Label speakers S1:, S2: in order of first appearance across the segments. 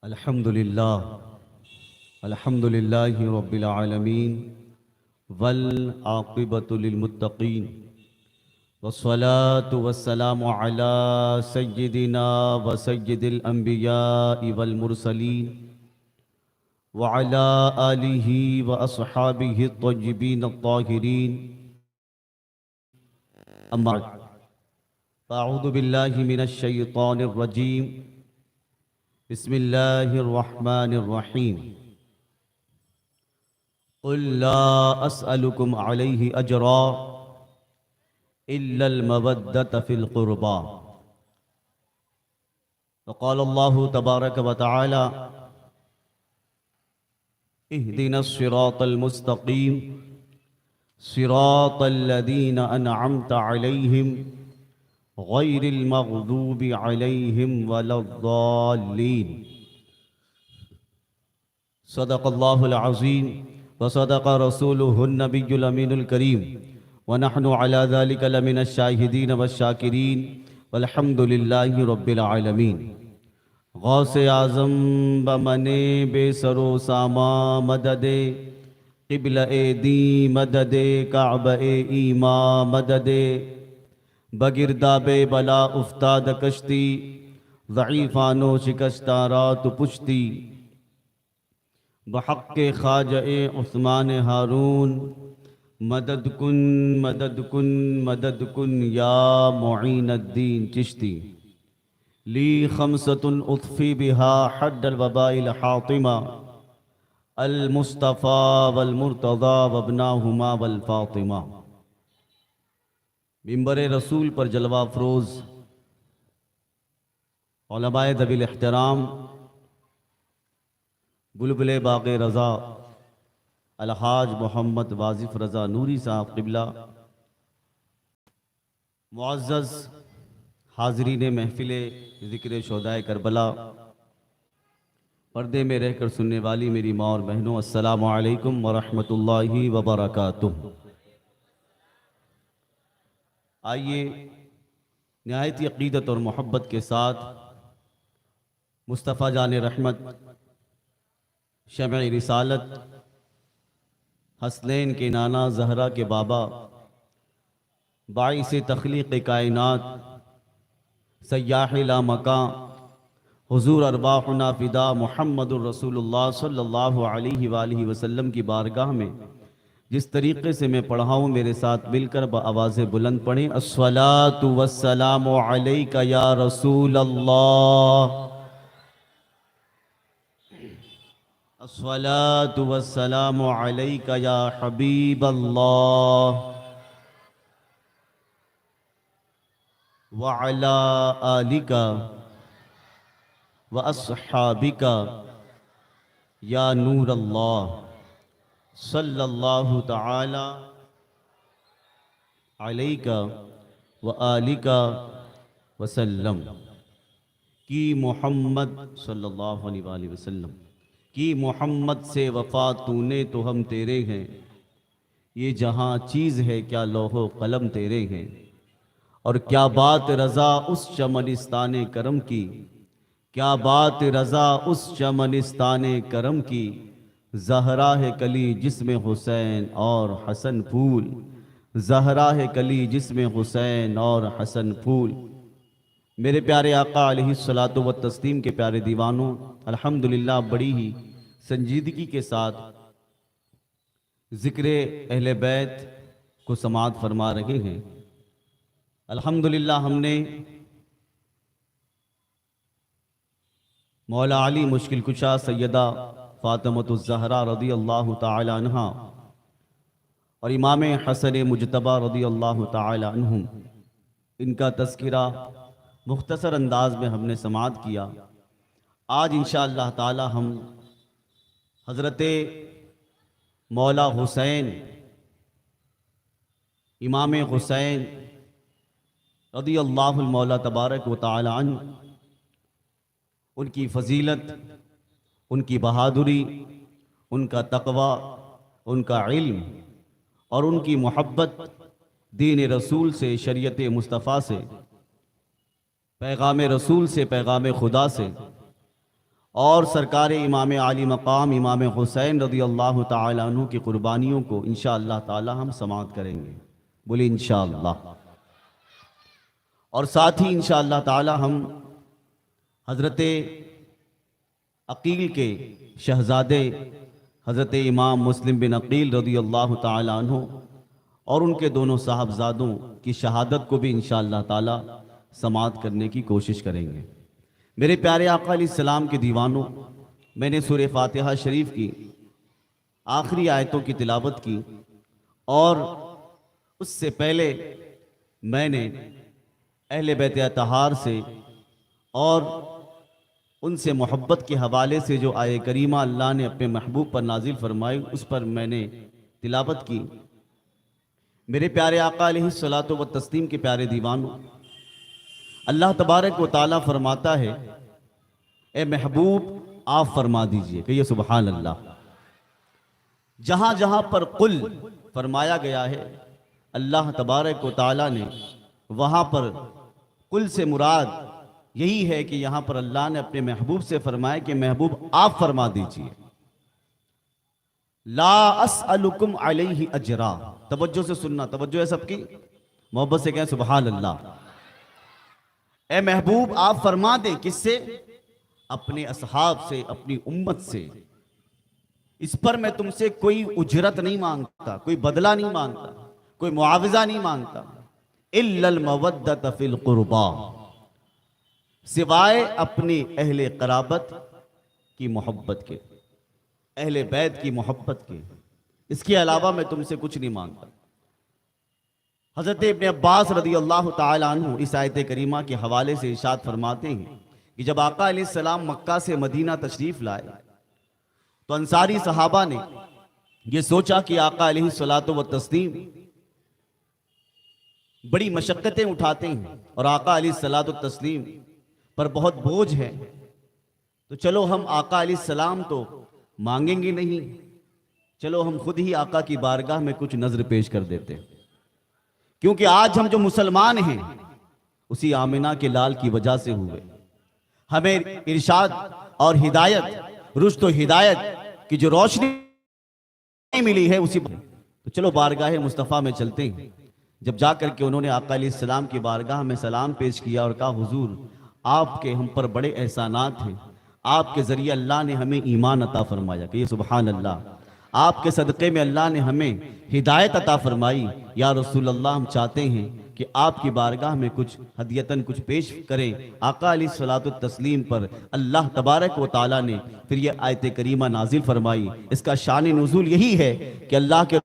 S1: الحمد للہ رب العالمین والعاقبۃ للمتقین والصلاة والسلام علی سیدنا وسید الانبیاء والمرسلین وعلی آلہ واصحابہ الطیبین الطاہرین اما بعد فاعوذ باللہ من الشیطان الرجیم بسم اللہ الرحمن الرحیم قل لا اسألکم علیہ اجرا الا المودۃ فی القربى وقال اللہ تبارک وتعالی اہدنا الصراط المستقیم صراط الذین انعمت علیہم غیر المغضوب علیہم ولا الضالین صدق اللہ العظیم وصدق رسولہ النبی الامین الکریم ونحن علی ذلک لمن الشاہدین والشاکرین والحمد للہ رب العالمین غوث اعظم بمن بے سر و ساما مدد قبلہ دی مدد کعبہ ایما مدد بگرداب بلا افتاد کشتی ضعیفانو شکستہ رات پشتی بحق خواجہ عثمان ہارون مدد کن مدد کن مدد کن یا معین الدین چشتی لی خمسۃ اطفی بہا حد الوباء الحاطمہ المصطفیٰ والمرتضی وابناہما والفاطمہ منبر رسول پر جلوہ افروز علماء ذوی الاحترام بلبل باغ رضا الحاج محمد واصف رضا نوری صاحب قبلہ، معزز حاضرین محفل ذکر شہدائے کربلا، پردے میں رہ کر سننے والی میری ماں اور بہنوں، السلام علیکم ورحمۃ اللہ وبرکاتہ۔ آئیے نہایت عقیدت اور محبت کے ساتھ مصطفیٰ جان رحمت، شمع رسالت، حسنین کے نانا، زہرا کے بابا، باعث تخلیق کائنات، سیاح لا مکان، حضور ارواحنا فدا محمد الرسول اللہ صلی اللہ علیہ وآلہ وسلم کی بارگاہ میں جس طریقے سے میں پڑھا ہوں میرے ساتھ مل کر بآواز بلند پڑھیں، الصلاۃ والسلام علیک یا رسول اللہ، الصلاۃ والسلام علیک یا حبیب اللہ، وعلی آلک واصحابک یا نور اللہ، صلی اللہ تعالی علیک وآلک وسلم۔ کی محمد صلی اللہ علیہ وآلہ وسلم کی محمد سے وفا تو نے تو ہم تیرے ہیں، یہ جہاں چیز ہے کیا لوح و قلم تیرے ہیں، اور کیا بات رضا اس چمنستان کرم کی، کیا بات رضا اس چمنستان کرم کی، زہرا ہے کلی جسم حسین اور حسن پھول، زہرا ہے کلی جسم حسین اور حسن پھول۔ میرے پیارے آقا علیہ الصلاۃ والتسلیم کے پیارے دیوانوں، الحمدللہ بڑی ہی سنجیدگی کے ساتھ ذکر اہل بیت کو سماعت فرما رہے ہیں۔ الحمدللہ ہم نے مولا علی مشکل کشا سیدہ فاطمۃ الزہرا رضی اللہ تعالی عنہ اور امام حسن مجتبی رضی اللہ تعالی عنہم، ان کا تذکرہ مختصر انداز میں ہم نے سماعت کیا۔ آج انشاءاللہ تعالی ہم حضرت مولا حسین، امام حسین رضی اللہ المولا تبارک و تعالی عنہ، ان کی فضیلت، ان کی بہادری، ان کا تقوی، ان کا علم اور ان کی محبت دین رسول سے، شریعت مصطفیٰ سے، پیغام رسول سے، پیغام خدا سے اور سرکار امام عالی مقام امام حسین رضی اللہ تعالی عنہ کی قربانیوں کو انشاءاللہ تعالی ہم سماعت کریں گے، بولے انشاءاللہ۔ اور ساتھ ہی انشاءاللہ تعالی ہم حضرت عقیل کے شہزادے حضرت امام مسلم بن عقیل رضی اللہ تعالی عنہ اور ان کے دونوں صاحبزادوں کی شہادت کو بھی انشاءاللہ تعالی سماعت کرنے کی کوشش کریں گے۔ میرے پیارے آقا علیہ السلام کے دیوانوں، میں نے سورہ فاتحہ شریف کی آخری آیتوں کی تلاوت کی، اور اس سے پہلے میں نے اہل بیت اطہار سے اور ان سے محبت کے حوالے سے جو آیہ کریمہ اللہ نے اپنے محبوب پر نازل فرمائی اس پر میں نے تلاوت کی۔ میرے پیارے آقا علیہ الصلوۃ والتسلیم کے پیارے دیوانوں، اللہ تبارک و تعالیٰ فرماتا ہے، اے محبوب آپ فرما دیجئے، کہیے سبحان اللہ۔ جہاں جہاں پر قل فرمایا گیا ہے اللہ تبارک و تعالیٰ نے وہاں پر قل سے مراد یہی ہے کہ یہاں پر اللہ نے اپنے محبوب سے فرمایا کہ محبوب آپ فرما دیجئے، لا اسألکم علیہ اجرا۔ توجہ سے سننا، توجہ ہے سب کی، محبت سے کہیں سبحان اللہ۔ اے محبوب آپ فرما دیں، کس سے؟ اپنے اصحاب سے، اپنی امت سے۔ اس پر میں تم سے کوئی اجرت نہیں مانگتا، کوئی بدلہ نہیں مانگتا، کوئی معاوضہ نہیں مانگتا، الا المودۃ فی القربا، سوائے اپنی اہل قرابت کی محبت کے، اہل بیت کی محبت کے، اس کے علاوہ میں تم سے کچھ نہیں مانگتا۔ حضرت ابن عباس رضی اللہ تعالی عنہ اس آیت کریمہ کے حوالے سے ارشاد فرماتے ہیں کہ جب آقا علیہ السلام مکہ سے مدینہ تشریف لائے تو انصاری صحابہ نے یہ سوچا کہ آقا علیہ الصلوۃ والتسلیم بڑی مشقتیں اٹھاتے ہیں اور آقا علیہ الصلوۃ والتسلیم پر بہت بوجھ ہے، تو چلو ہم آقا علیہ السلام تو مانگیں گے نہیں، چلو ہم خود ہی آقا کی بارگاہ میں کچھ نذر پیش کر دیتے ہیں، کیونکہ آج ہم جو مسلمان ہیں اسی آمنہ کے لال کی وجہ سے ہوئے، ہمیں ارشاد اور ہدایت، رشد و ہدایت کی جو روشنی ملی ہے اسی پر، تو چلو بارگاہ مصطفیٰ میں چلتے ہیں۔ جب جا کر کے انہوں نے آقا علیہ السلام کی بارگاہ میں سلام پیش کیا اور کہا حضور آپ کے ہم پر بڑے احسانات ہیں، آپ کے ذریعے اللہ نے ہمیں ایمان عطا فرمایا، کہ یہ سبحان اللہ، آپ کے صدقے میں اللہ نے ہمیں ہدایت عطا فرمائی، یا رسول اللہ ہم چاہتے ہیں کہ آپ کی بارگاہ میں کچھ ہدیتاً کچھ پیش کریں۔ آقا علیہ الصلوۃ والتسلیم پر اللہ تبارک و تعالیٰ نے پھر یہ آیت کریمہ نازل فرمائی۔ اس کا شان نزول یہی ہے کہ اللہ کے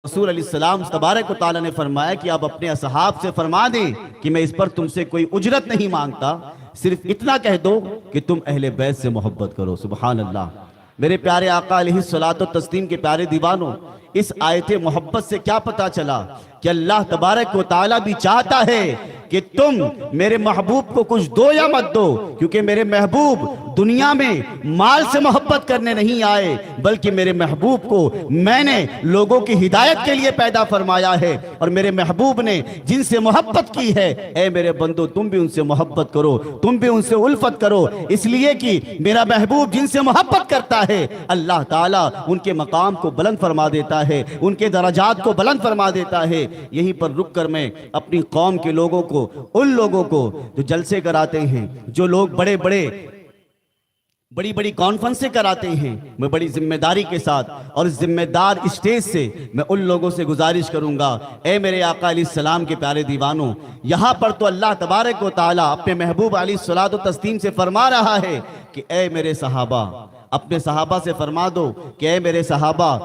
S1: رسول علیہ السلام تبارک و تعالیٰ نے فرمایا کہ آپ اپنے اصحاب سے فرما دیں کہ میں اس پر تم سے کوئی اجرت نہیں مانگتا، صرف اتنا کہہ دو کہ تم اہل بیت سے محبت کرو۔ سبحان اللہ۔ میرے پیارے آقا علیہ الصلوۃ والتسلیم کے پیارے دیوانوں، اس آیت محبت سے کیا پتا چلا کہ اللہ تبارک و تعالیٰ بھی چاہتا ہے کہ تم میرے محبوب کو کچھ دو یا مت دو، کیونکہ میرے محبوب دنیا میں مال سے محبت کرنے نہیں آئے، بلکہ میرے محبوب کو میں نے لوگوں کی ہدایت کے لیے پیدا فرمایا ہے، اور میرے محبوب نے جن سے محبت کی ہے، اے میرے بندو تم بھی ان سے محبت کرو، تم بھی ان سے الفت کرو، اس لیے کہ میرا محبوب جن سے محبت کرتا ہے اللہ تعالیٰ ان کے مقام کو بلند فرما دیتا ہے، ان کے درجات کو بلند فرما دیتا ہے۔ یہیں پر رک کر میں اپنی قوم کے لوگوں کو، ان لوگوں کو جو جلسے کراتے ہیں، جو لوگ بڑی بڑی کانفرنسیں کراتے ہیں، میں بڑی ذمہ داری کے ساتھ اور ذمہ دار اسٹیج سے میں ان لوگوں سے گزارش کروں گا، اے میرے آقا علیہ السلام کے پیارے دیوانوں، یہاں پر تو اللہ تبارک و تعالیٰ اپنے محبوب علیہ الصلوۃ والتسلیم سے فرما رہا ہے کہ اے میرے صحابہ، اپنے صحابہ سے فرما دو کہ اے میرے صحابہ،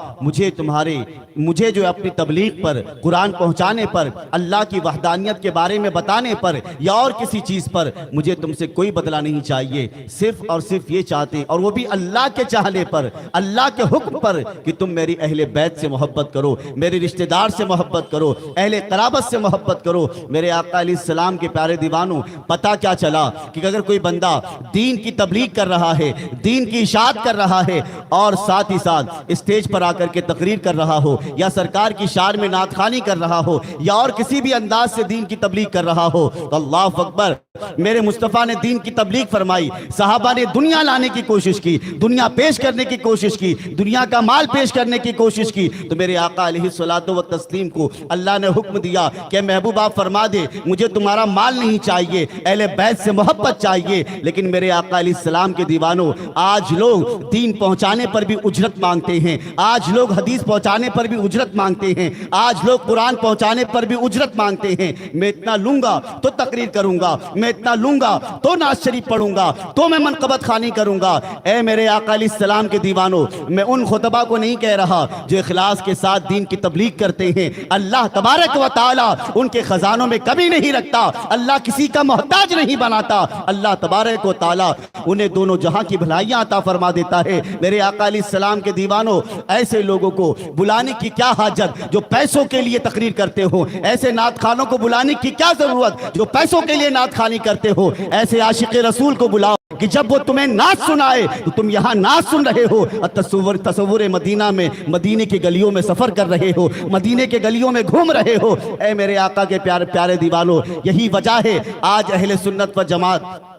S1: مجھے جو اپنی تبلیغ پر، قرآن پہنچانے پر، اللہ کی وحدانیت کے بارے میں بتانے پر یا اور کسی چیز پر مجھے تم سے کوئی بدلہ نہیں چاہیے، صرف اور صرف یہ چاہتے ہیں، اور وہ بھی اللہ کے چاہنے پر، اللہ کے حکم پر، کہ تم میری اہل بیت سے محبت کرو، میرے رشتہ دار سے محبت کرو، اہل قرابت سے محبت کرو۔ میرے آقا علیہ السلام کے پیارے دیوانوں، پتہ کیا چلا کہ اگر کوئی بندہ دین کی تبلیغ کر رہا ہے، دین کی اشاعت بات کر رہا ہے اور ساتھ ہی ساتھ اسٹیج پر آ کر کے تقریر کر رہا ہو یا سرکار کی شان میں نعت خوانی کر رہا ہو یا اور کسی بھی انداز سے دین کی تبلیغ کر رہا ہو تو اللہ اکبر، میرے مصطفیٰ نے دین کی تبلیغ فرمائی، صحابہ نے دنیا لانے کی کوشش کی، دنیا پیش کرنے کی کوشش کی، دنیا کا مال پیش کرنے کی کوشش کی، تو میرے آقا علیہ الصلوۃ والتسلیم کو اللہ نے حکم دیا کہ محبوب آپ فرما دے مجھے تمہارا مال نہیں چاہیے، اہل بیت سے محبت چاہیے، لیکن میرے آقا علیہ السلام کے دیوانوں آج لوگ دین پہنچانے پر بھی اجرت مانگتے ہیں، آج لوگ حدیث پہنچانے پر بھی اجرت مانگتے ہیں، آج لوگ قرآن پہنچانے پر بھی اجرت مانگتے ہیں۔ میں اتنا لوں گا تو تقریر کروں گا، میں اتنا لوں گا تو نعت شریف پڑھوں گا، تو میں منقبت خوانی کروں گا۔ اے میرے آقا علیہ السلام کے دیوانوں، میں ان خطبہ کو نہیں کہہ رہا جو اخلاص کے ساتھ دین کی تبلیغ کرتے ہیں، اللہ تبارک و تعالی ان کے خزانوں میں کمی نہیں رکھتا، اللہ کسی کا محتاج نہیں بناتا، اللہ تبارک و تعالی انہیں دونوں جہاں کی بھلائیاں عطا فرما دیتا ہے۔ میرے آقا علیہ السلام کے دیوانوں، ایسے لوگوں کو بلانے کی کیا حاجت جو پیسوں کے لیے تقریر کرتے ہو، ایسے نعت خوانوں کو بلانے کی کیا ضرورت جو پیسوں کے لیے نعت خوانی کرتے ہو، ایسے عاشق رسول کو بلاؤ کہ جب وہ تمہیں نعت سنائے تو تم یہاں نعت سن رہے ہو، تصور مدینہ میں مدینے کی گلیوں میں سفر کر رہے ہو، مدینے کے گلیوں میں گھوم رہے ہو۔ اے میرے آقا کے پیارے دیوانوں، یہی وجہ ہے آج اہل سنت و جماعت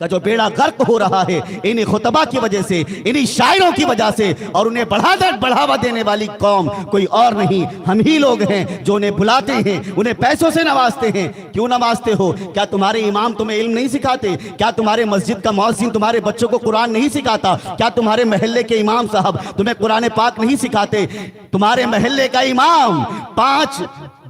S1: کا جو بیڑا غرق ہو رہا ہے انہی خطبہ کی وجہ سے، انہی شاعروں کی وجہ سے، اور انہیں بڑھاوا دینے والی قوم کوئی اور نہیں، ہم ہی لوگ ہیں جو انہیں بلاتے ہیں، انہیں پیسوں سے نوازتے ہیں۔ کیوں نوازتے ہو؟ کیا تمہارے امام تمہیں علم نہیں سکھاتے؟ کیا تمہارے مسجد کا مؤذن تمہارے بچوں کو قرآن نہیں سکھاتا؟ کیا تمہارے محلے کے امام صاحب تمہیں قرآن پاک نہیں سکھاتے؟ تمہارے محلے کا امام 5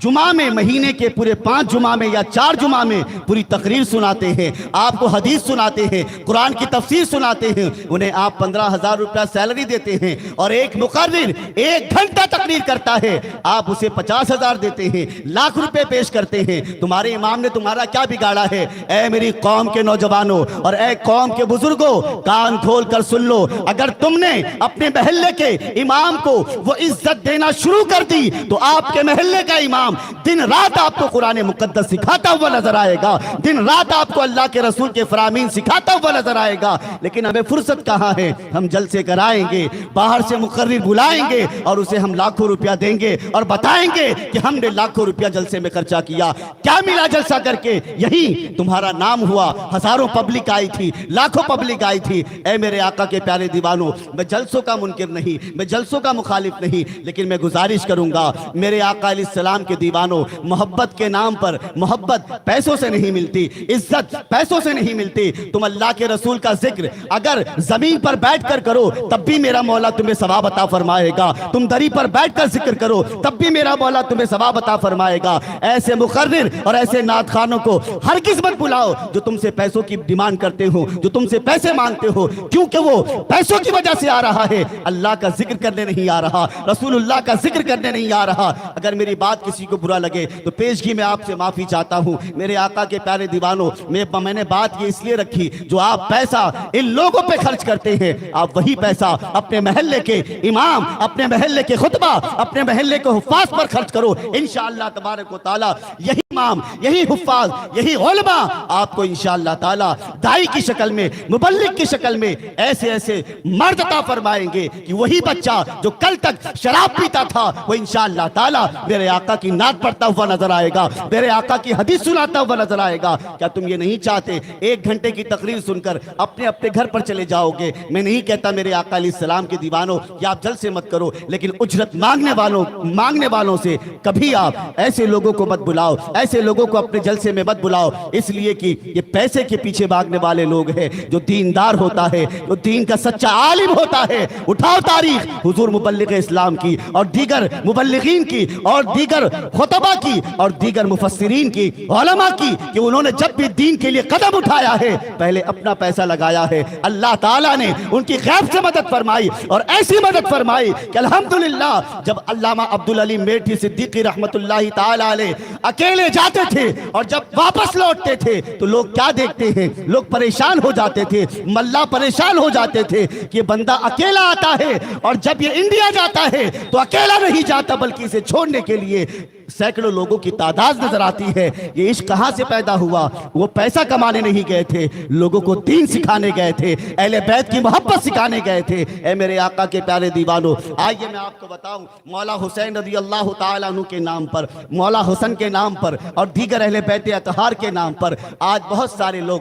S1: جمعہ میں، مہینے کے پورے 5 جمعہ میں یا 4 جمعہ میں پوری تقریر سناتے ہیں، آپ کو حدیث سناتے ہیں، قرآن کی تفسیر سناتے ہیں، انہیں آپ 15,000 روپیہ سیلری دیتے ہیں، اور ایک مقرر 1 گھنٹہ تقریر کرتا ہے، آپ اسے 50,000 دیتے ہیں، لاکھ روپے پیش کرتے ہیں۔ تمہارے امام نے تمہارا کیا بگاڑا ہے؟ اے میری قوم کے نوجوانوں اور اے قوم کے بزرگوں، کان کھول کر سن لو، اگر تم نے اپنے محلے کے امام کو وہ عزت دینا شروع کر دی تو آپ کے محلے کا امام دن رات آپ کو قرآن مقدس سکھاتا ہوا نظر آئے گا، دن رات آپ کو اللہ کے رسول کے فرامین سکھاتا ہوا نظر آئے گا۔ لیکن ہمیں فرصت کہاں ہے؟ ہم جلسے کرائیں گے، باہر سے مقرر بلائیں گے اور اسے ہم لاکھوں روپیہ دیں گے اور بتائیں گے کہ ہم نے لاکھوں روپیہ جلسے میں خرچہ کیا، کیا ملا جلسہ کر کے؟ یہی تمہارا نام ہوا، ہزاروں پبلک آئی تھی، لاکھوں پبلک آئی تھی۔ اے میرے آقا کے پیارے دیوانوں، میں جلسوں کا منکر نہیں، میں جلسوں کا مخالف نہیں، لیکن میں گزارش کروں گا میرے آقا علیہ السلام کے دیوانوں، محبت کے نام پر، محبت پیسوں سے نہیں ملتی، عزت پیسوں سے نہیں ملتی۔ تم اللہ کے رسول کا ذکر اگر زمین پر بیٹھ کر کرو تب بھی میرا مولا تمہیں ثواب عطا فرمائے گا، تم دری پر بیٹھ کر ذکر کرو تب بھی میرا مولا تمہیں ثواب عطا فرمائے گا۔ ایسے مقرر اور ایسے نعت خوانوں کو ہرگز مت بلاؤ جو تم سے پیسوں کی ڈیمانڈ کرتے ہو، جو تم سے پیسے مانگتے ہو، کیونکہ وہ پیسوں کی وجہ سے آ رہا ہے، اللہ کا ذکر کرنے نہیں آ رہا، رسول اللہ کا ذکر کرنے نہیں آ رہا۔ اگر میری بات کسی کو برا لگے تو پیشگی میں آپ سے معافی چاہتا ہوں۔ میرے آقا کے پیارے دیوانوں، میں نے بات یہ اس لیے رکھی جو آپ پیسہ ان لوگوں پہ خرچ کرتے ہیں، آپ وہی پیسہ اپنے محلے کے امام، اپنے محلے کے خطبہ، اپنے محلے کے حفاظ پر خرچ کرو۔ انشاءاللہ تبارک و تعالی یہی امام، یہی حفاظ، یہی علماء آپ کو انشاءاللہ تعالی دائی کی شکل میں، مبلغ کی شکل میں ایسے ایسے مرد عطا فرمائیں گے کہ وہی بچہ جو کل تک شراب پیتا تھا وہ انشاءاللہ تعالی میرے آقا کی نعت پڑھتا ہوا نظر آئے گا، میرے آقا کی حدیث سناتا ہوا نظر آئے گا۔ کیا تم یہ نہیں چاہتے 1 گھنٹے کی تقریر سن کر اپنے گھر پر چلے جاؤ گے؟ میں نہیں کہتا میرے آقا علیہ السلام کے دیوانوں کہ آپ جلسے مت کرو، لیکن اجرت مانگنے والوں سے کبھی آپ ایسے لوگوں کو مت بلاؤ، ایسے لوگوں کو اپنے جلسے میں مت بلاؤ، اس لیے کہ یہ پیسے کے پیچھے بھاگنے والے لوگ ہیں۔ جو دیندار ہوتا ہے، جو دین کا سچا عالم ہوتا ہے، اٹھاؤ تاریخ حضور مبلغ اسلام کی اور دیگر مبلغین کی اور دیگر خطبہ کی اور دیگر مفسرین کی، علماء کی، کہ انہوں نے جب بھی دین کے لیے قدم اٹھایا ہے پہلے اپنا پیسہ لگایا ہے، اللہ تعالیٰ نے ان کی غیب سے مدد فرمائی اور ایسی مدد فرمائی کہ الحمدللہ جب علامہ عبدالعلی میٹھی صدیقی رحمت اللہ تعالیٰ علیہ اکیلے جاتے تھے اور جب واپس لوٹتے تھے تو لوگ کیا دیکھتے ہیں؟ لوگ پریشان ہو جاتے تھے، ملا پریشان ہو جاتے تھے کہ یہ بندہ اکیلا آتا ہے اور جب یہ انڈیا جاتا ہے تو اکیلا نہیں جاتا بلکہ اسے چھوڑنے کے لیے
S2: سینکڑوں لوگوں کی تعداد نظر آتی ہے۔ یہ عشق کہاں سے پیدا ہوا؟ وہ پیسہ کمانے نہیں گئے تھے، لوگوں کو دین سکھانے گئے تھے، اہل بیت کی محبت سکھانے گئے تھے۔ اے میرے آقا کے پیارے دیوانوں، آئیے میں آپ کو بتاؤں، مولا حسین رضی اللہ تعالیٰ عنہ کے نام پر، مولا حسن کے نام پر اور دیگر اہل بیت اطہار کے نام پر آج بہت سارے لوگ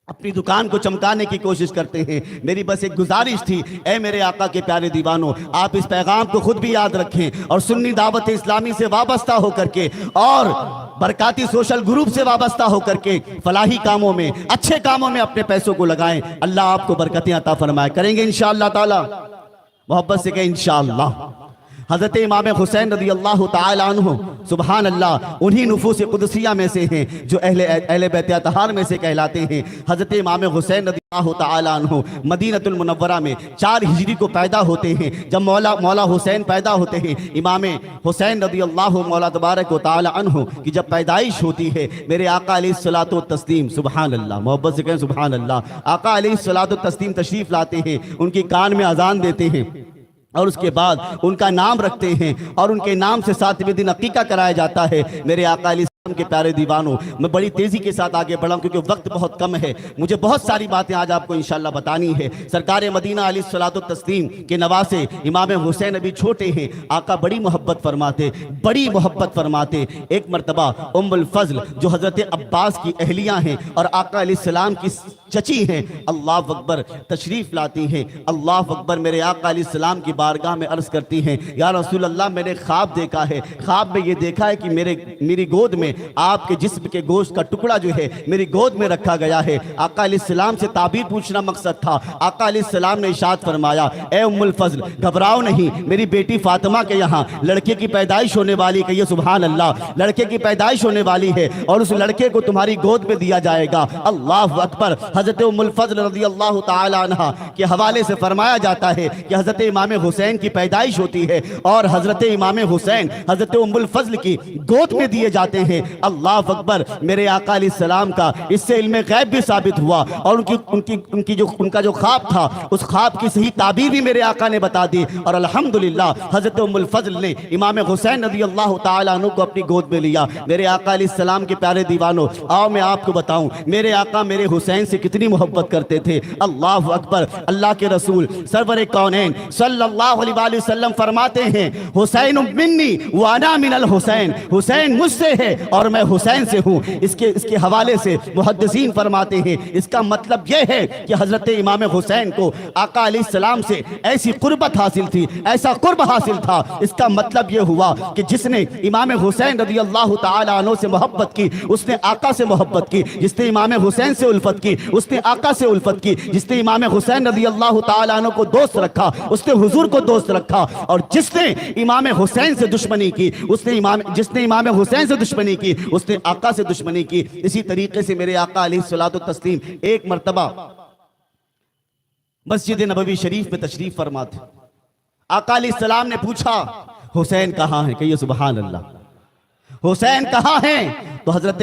S2: اپنی دکان کو چمکانے کی کوشش کرتے ہیں۔ میری بس ایک گزارش تھی، اے میرے آقا کے پیارے دیوانوں، آپ اس پیغام کو خود بھی یاد رکھیں اور سنی دعوت اسلامی سے وابستہ ہو کر کے اور برکاتی سوشل گروپ سے وابستہ ہو کر کے فلاحی کاموں میں، اچھے کاموں میں اپنے پیسوں کو لگائیں۔ اللہ آپ کو برکتیں عطا فرمائے۔ کریں گے انشاءاللہ تعالی؟ محبت سے کہیں انشاءاللہ۔ حضرت امام حسین رضی اللہ تعالیٰ عنہ سبحان اللہ انہی نفوس قدسیہ میں سے ہیں جو اہل بیت اطہار میں سے کہلاتے ہیں۔ حضرت امام حسین رضی اللہ تعالیٰ عنہ مدینہ المنورہ میں 4 ہجری کو پیدا ہوتے ہیں۔ جب مولا حسین پیدا ہوتے ہیں، امام حسین رضی اللہ مولا تبارک و تعالیٰ عنہ کی جب پیدائش ہوتی ہے، میرے آقا علیہ الصلوۃ والتسلیم سبحان اللہ، محبت سے کہیں سبحان اللہ، آقا علیہ الصلوۃ والتسلیم تشریف لاتے ہیں، ان کی کان میں اذان دیتے ہیں اور اس کے بعد ان کا نام رکھتے ہیں اور ان کے نام سے 7ویں دن عقیقہ کرایا جاتا ہے۔ میرے آقا علیہ السلام کے پیارے دیوانوں، میں بڑی تیزی کے ساتھ آگے بڑھا ہوں کیونکہ وقت بہت کم ہے، مجھے بہت ساری باتیں آج آپ کو انشاءاللہ بتانی ہے۔ سرکار مدینہ علیہ الصلوۃ والتسلیم کے نواسے امام حسین ابھی چھوٹے ہیں، آقا بڑی محبت فرماتے۔ ایک مرتبہ ام الفضل جو حضرت عباس کی اہلیہ ہیں اور آقا علیہ السلام کی چچی ہیں، اللہ اکبر تشریف لاتی ہیں۔ اللہ اکبر، میرے آقا علیہ السلام کی بارگاہ میں عرض کرتی ہیں، یا رسول اللہ میں نے خواب دیکھا ہے، خواب میں یہ دیکھا ہے کہ میری گود میں آپ کے جسم کے گوشت کا ٹکڑا جو ہے میری گود میں رکھا گیا ہے۔ آقا علیہ السلام سے تعبیر پوچھنا مقصد تھا۔ آقا علیہ السلام نے ارشاد فرمایا، اے ام الفضل گھبراؤ نہیں، میری بیٹی فاطمہ کے یہاں لڑکے کی پیدائش ہونے والی، کہیے سبحان اللہ، لڑکے کی پیدائش ہونے والی ہے اور اس لڑکے کو تمہاری گود میں دیا جائے گا۔ اللہ اکبر۔ حضرت ام الفضل رضی اللہ تعالی عنہ کے حوالے سے فرمایا جاتا ہے کہ حضرت امام حسین کی پیدائش ہوتی ہے اور حضرت امام حسین حضرت ام الفضل کی گود میں دیے جاتے ہیں۔ اللہ اکبر، میرے آقا علیہ السلام کا اس سے علم غیب بھی ثابت ہوا اور ان کا جو خواب تھا اس خواب کی صحیح تعبیر بھی میرے آقا نے بتا دی اور الحمدللہ حضرت ام الفضل نے امام حسین رضی اللہ تعالیٰ عنہ کو اپنی گود میں لیا۔ میرے آقا علیہ السلام کے پیارے دیوانوں، آؤ میں آپ کو بتاؤں میرے آقا میرے حسین سے کتنی محبت کرتے تھے۔ اللہ اکبر۔ اللہ کے رسول سرور کونین صلی اللہ علیہ وآلہ وسلم فرماتے ہیں، حسین منی وانا من الحسین، حسین مجھ سے ہے اور میں حسین سے ہوں۔ اس کے حوالے سے محدثین فرماتے ہیں اس کا مطلب یہ ہے کہ حضرت امام حسین کو آقا علیہ السلام سے ایسی قربت حاصل تھی، ایسا قرب حاصل تھا۔ اس کا مطلب یہ ہوا کہ جس نے امام حسین رضی اللہ تعالی عنہ سے محبت کی اس نے آقا سے محبت کی، جس نے امام حسین سے الفت کی اس نے آقا سے الفت کی، جس نے امام حسین رضی اللہ تعالی عنہ کو دوست رکھا اس نے حضور کو دوست رکھا، اور جس نے امام حسین سے دشمنی کی جس نے امام حسین سے دشمنی کی اس نے آقا سے دشمنی کی۔ اسی طریقے سے میرے آقا علیہ الصلوۃ والتسلیم ایک مرتبہ مسجد نبوی شریف میں تشریف فرما تھے۔ آقا علیہ السلام نے پوچھا حسین کہاں ہیں؟ کہیے سبحان اللہ، حسین کہاں ہیں؟ تو حضرت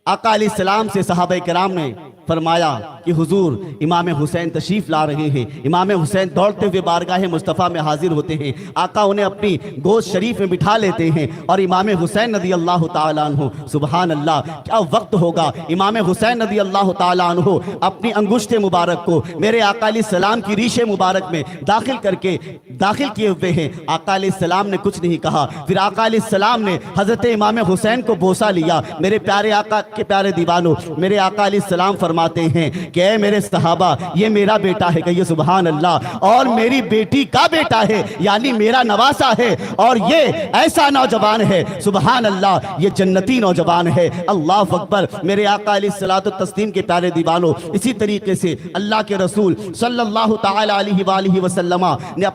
S2: آقا علیہ السلام سے صحابہ کرام نے فرمایا کہ حضور امام حسین تشریف لا رہے ہیں۔ امام حسین دوڑتے ہوئے بارگاہ مصطفیٰ میں حاضر ہوتے ہیں، آقا انہیں اپنی گود شریف میں بٹھا لیتے ہیں اور امام حسین رضی اللہ تعالیٰ عنہ سبحان اللہ کیا وقت ہوگا، امام حسین رضی اللہ تعالیٰ عنہ اپنی انگشت مبارک کو میرے آقا علیہ السلام کی ریش مبارک میں داخل کیے ہوئے ہیں۔ آقا علیہ السلام نے کچھ نہیں کہا، پھر آقا علیہ السلام نے حضرت امام حسین کو بوسہ لیا۔ میرے پیارے آقا کے پیارے دیوانوں، میرے آقا علیہ السلام فرماتے ہیں کہ اے میرے صحابہ یہ میرا بیٹا ہے، کہیے سبحان اللہ، اور میری بیٹی کا بیٹا ہے یعنی میرا نواسا ہے، اور یہ ایسا نوجوان ہے سبحان اللہ یہ جنتی نوجوان ہے۔ اللہ اکبر۔ میرے آقا علیہ الصلوۃ والتسلیم کے پیارے دیوانوں، اسی طریقے سے اللہ کے رسول صلی اللہ تعالی علیہ وآلہ وسلم نے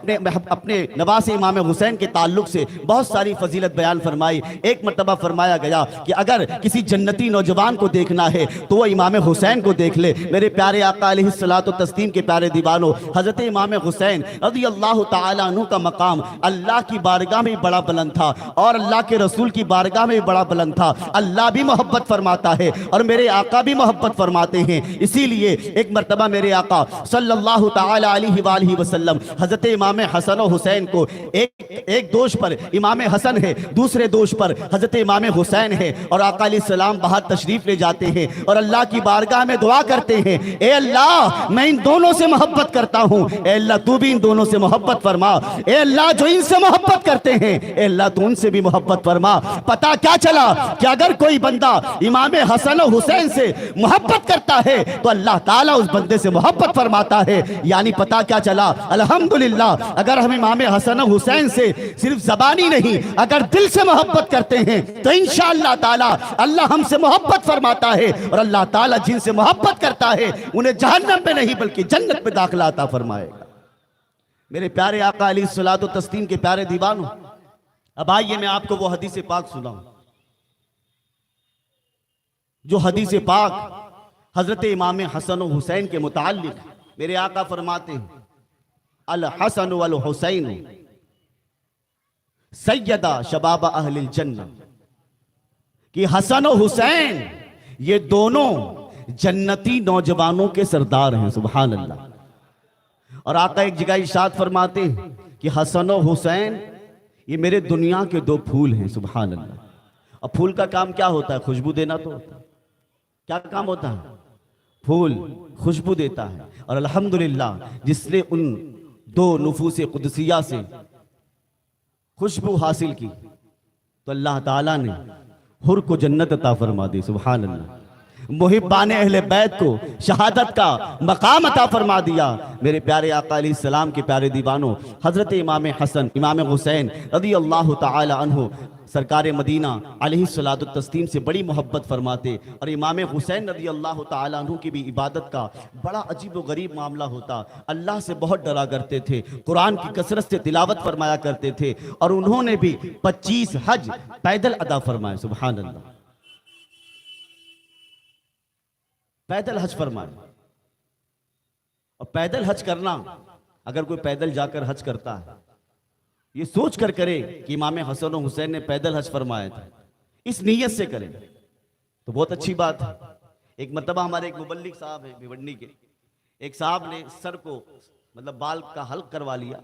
S2: اپنے نواسے امام حسین کے تعلق سے بہت ساری فضیلت بیان فرمائی۔ ایک مرتبہ فرمایا گیا کہ اگر کسی جنتی نوجوان کو دیکھنا ہے تو وہ امام حسین کو کو دیکھ لے میرے پیارے آقا علیہ الصلوۃ والتسلیم کے پیارے دیوانوں، حضرت امام حسین رضی اللہ تعالیٰ عنہ کا مقام اللہ کی بارگاہ میں بڑا بلند تھا اور اللہ کے رسول کی بارگاہ میں بڑا بلند تھا۔ اللہ بھی محبت فرماتا ہے اور میرے آقا بھی محبت فرماتے ہیں، اسی لیے ایک مرتبہ میرے آقا صلی اللہ تعالیٰ علیہ وآلہ وسلم حضرت امام حسن و حسین کو ایک دوش پر امام حسن ہے، دوسرے دوش پر حضرت امام حسین ہے، اور آقا علیہ السلام باہر تشریف لے جاتے ہیں اور اللہ کی بارگاہ میں دعا کرتے ہیں، اے اللہ میں ان دونوں سے محبت کرتا ہوں، اے اللہ تو بھی ان دونوں سے محبت فرما، اے اللہ جو ان سے محبت کرتے ہیں اے اللہ تو ان سے بھی محبت فرما۔ پتہ کیا چلا کہ اگر کوئی بندہ امام حسن و حسین سے محبت کرتا ہے تو اللہ تعالیٰ اس بندے سے محبت فرماتا ہے، یعنی پتہ کیا چلا الحمدللہ اگر ہم امام حسن و حسین سے صرف زبانی نہیں اگر دل سے محبت کرتے ہیں تو انشاءاللہ تعالیٰ اللہ ہم سے محبت فرماتا ہے، اور اللہ تعالیٰ جن سے محبت کرتا ہے انہیں جہنم میں نہیں بلکہ جنت میں داخلہ عطا فرمائے گا۔ میرے پیارے آقا علیہ الصلوۃ والتسلیم کے پیارے دیوانوں، اب آئیے میں آپ کو وہ حدیث پاک سناؤں جو حدیث پاک حضرت امام حسن و حسین کے متعلق میرے آقا فرماتے ہیں، الحسن والحسین سیدہ شباب اہل الجنہ، کہ حسن و حسین یہ دونوں جنتی نوجوانوں کے سردار ہیں، سبحان اللہ۔ اور آقا ایک جگہ ارشاد فرماتے ہیں کہ حسن و حسین یہ میرے دنیا کے دو پھول ہیں، سبحان اللہ۔ اب پھول کا کام کیا ہوتا ہے؟ خوشبو دینا تو ہوتا ہے۔ کیا کام ہوتا ہے؟ پھول خوشبو دیتا ہے، اور الحمدللہ جس نے ان دو نفوس قدسیہ سے خوشبو حاصل کی تو اللہ تعالیٰ نے حر کو جنت عطا فرما دی، سبحان اللہ۔ محبان اہل بیت کو شہادت کا مقام عطا فرما دیا۔ میرے پیارے آقا علیہ السلام کے پیارے دیوانوں، حضرت امام حسن امام حسین رضی اللہ تعالی عنہ سرکار مدینہ علیہ الصلوۃ والتسلیم سے بڑی محبت فرماتے، اور امام حسین رضی اللہ تعالی عنہ کی بھی عبادت کا بڑا عجیب و غریب معاملہ ہوتا۔ اللہ سے بہت ڈرا کرتے تھے، قرآن کی کثرت سے تلاوت فرمایا کرتے تھے، اور انہوں نے بھی 25 حج پیدل ادا فرمائے، سبحان اللہ، پیدل حج فرمائے۔ اور پیدل حج کرنا، اگر کوئی پیدل جا کر حج کرتا ہے یہ سوچ کر کرے کہ امام حسن و حسین نے پیدل حج فرمایا تھا، اس نیت سے کرے تو بہت اچھی بات ہے۔ ایک مرتبہ ہمارے ایک مبلغ صاحب ہیں بھیوندی کے، ایک صاحب نے سر کو مطلب بال کا حلق کروا لیا،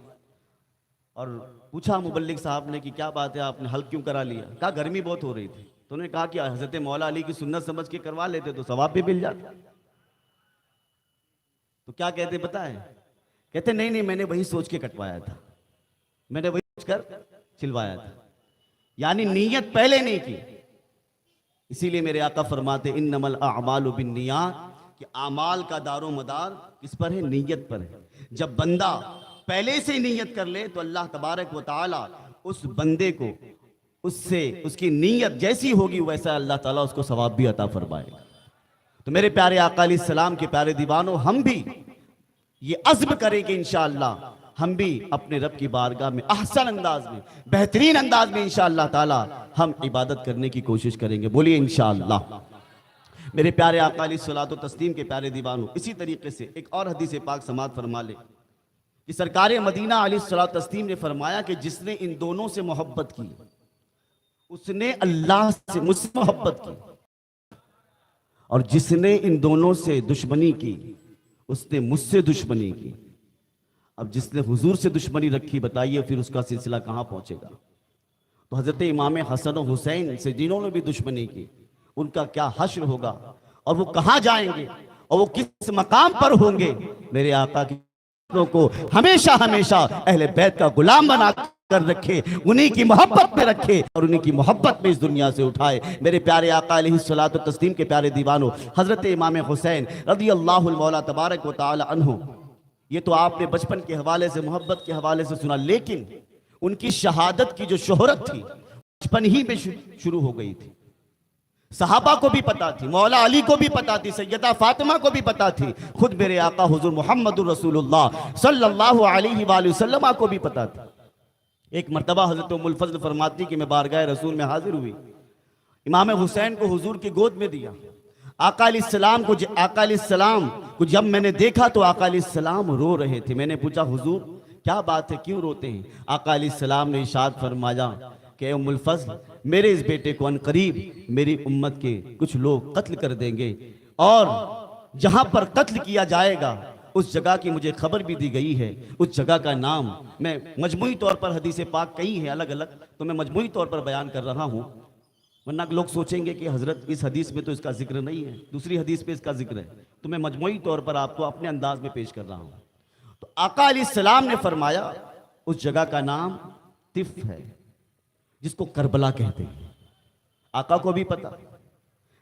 S2: اور پوچھا مبلغ صاحب نے کہ کیا بات ہے آپ نے حلق کیوں کرا لیا؟ کہا گرمی بہت ہو رہی تھی، تو انہوں نے کہا کہ حضرت مولا علی کی سنت سمجھ کے کروا لیتے تو ثواب بھی مل جاتا۔ تو کیا کہتے پتہ ہے؟ کہتے نہیں میں نے وہی سوچ کے کٹوایا تھا، میں نے وہی سوچ کر چلوایا تھا، یعنی نیت پہلے نہیں کی۔ اسی لیے میرے آقا فرماتے انما الاعمال بالنیات، کہ اعمال کا دار و مدار کس پر ہے؟ نیت پر ہے۔ جب بندہ پہلے سے نیت کر لے تو اللہ تبارک و تعالی اس بندے کو اس کی نیت جیسی ہوگی ویسا اللہ تعالیٰ اس کو ثواب بھی عطا فرمائے گا۔ تو میرے پیارے آقا علیہ السلام کے پیارے دیوانوں، ہم بھی یہ عزم کریں کہ انشاءاللہ ہم بھی اپنے رب کی بارگاہ میں احسن انداز میں، بہترین انداز میں انشاءاللہ تعالی ہم عبادت کرنے کی کوشش کریں گے، بولیے انشاءاللہ۔ میرے پیارے آقا علیہ الصلوۃ والتسلیم کے پیارے دیوانوں، اسی طریقے سے ایک اور حدیث پاک سماعت فرما لے کہ سرکار مدینہ علیہ الصلوۃ والتسلیم نے فرمایا کہ جس نے ان دونوں سے محبت کی اس نے اللہ سے مجھ سے محبت کی، اور جس نے ان دونوں سے دشمنی کی اس نے مجھ سے دشمنی کی۔ اب جس نے حضور سے دشمنی رکھی بتائیے پھر اس کا سلسلہ کہاں پہنچے گا؟ تو حضرت امام حسن و حسین سے جنہوں نے بھی دشمنی کی ان کا کیا حشر ہوگا، اور وہ کہاں جائیں گے، اور وہ کس مقام پر ہوں گے؟ میرے آقا کی کو ہمیشہ ہمیشہ اہل بیت کا غلام بنا کر رکھے، انہی کی محبت میں رکھے، اور انہی کی محبت میں اس دنیا سے اٹھائے۔ میرے پیارے آقا علیہ الصلوۃ والتسلیم کے پیارے دیوانوں، حضرت امام حسین رضی اللہ المولا تبارک و تعالی عنہ، یہ تو آپ نے بچپن کے حوالے سے محبت کے حوالے سے سنا، لیکن ان کی شہادت کی جو شہرت تھی بچپن ہی میں شروع ہو گئی تھی۔ صحابہ کو بھی پتا تھی، مولا علی کو بھی پتا تھی، سیدہ فاطمہ کو بھی پتا تھی، خود میرے آقا حضور محمد الرسول اللہ صلی اللہ علیہ وآلہ وسلم کو بھی پتا تھی۔ ایک مرتبہ حضرت ام الفضل فرماتی کہ میں بارگاہ رسول میں حاضر ہوئی، امام حسین کو حضور کی گود میں دیا، آقا علیہ السلام کو جب میں نے دیکھا تو آقا علیہ السلام رو رہے تھے. میں نے پوچھا حضور کیا بات ہے, کیوں روتے ہیں؟ آقا علیہ السلام نے ارشاد فرمایا کہ اے ام الفضل, میرے اس بیٹے کو ان قریب میری امت کے کچھ لوگ قتل کر دیں گے, اور جہاں پر قتل کیا جائے گا اس جگہ کی مجھے خبر بھی دی گئی ہے. اس جگہ کا نام میں مجموعی طور پر حدیث پاک کئی ہیں الگ الگ, تو میں مجموعی طور پر بیان کر رہا ہوں, ورنہ لوگ سوچیں گے کہ حضرت اس حدیث میں تو اس کا ذکر نہیں ہے, دوسری حدیث پہ اس کا ذکر ہے, تو میں مجموعی طور پر آپ کو اپنے انداز میں پیش کر رہا ہوں. تو آقا علیہ السلام نے فرمایا اس جگہ کا نام طف ہے, جس کو کربلا کہتے ہیں. آقا کو بھی پتا,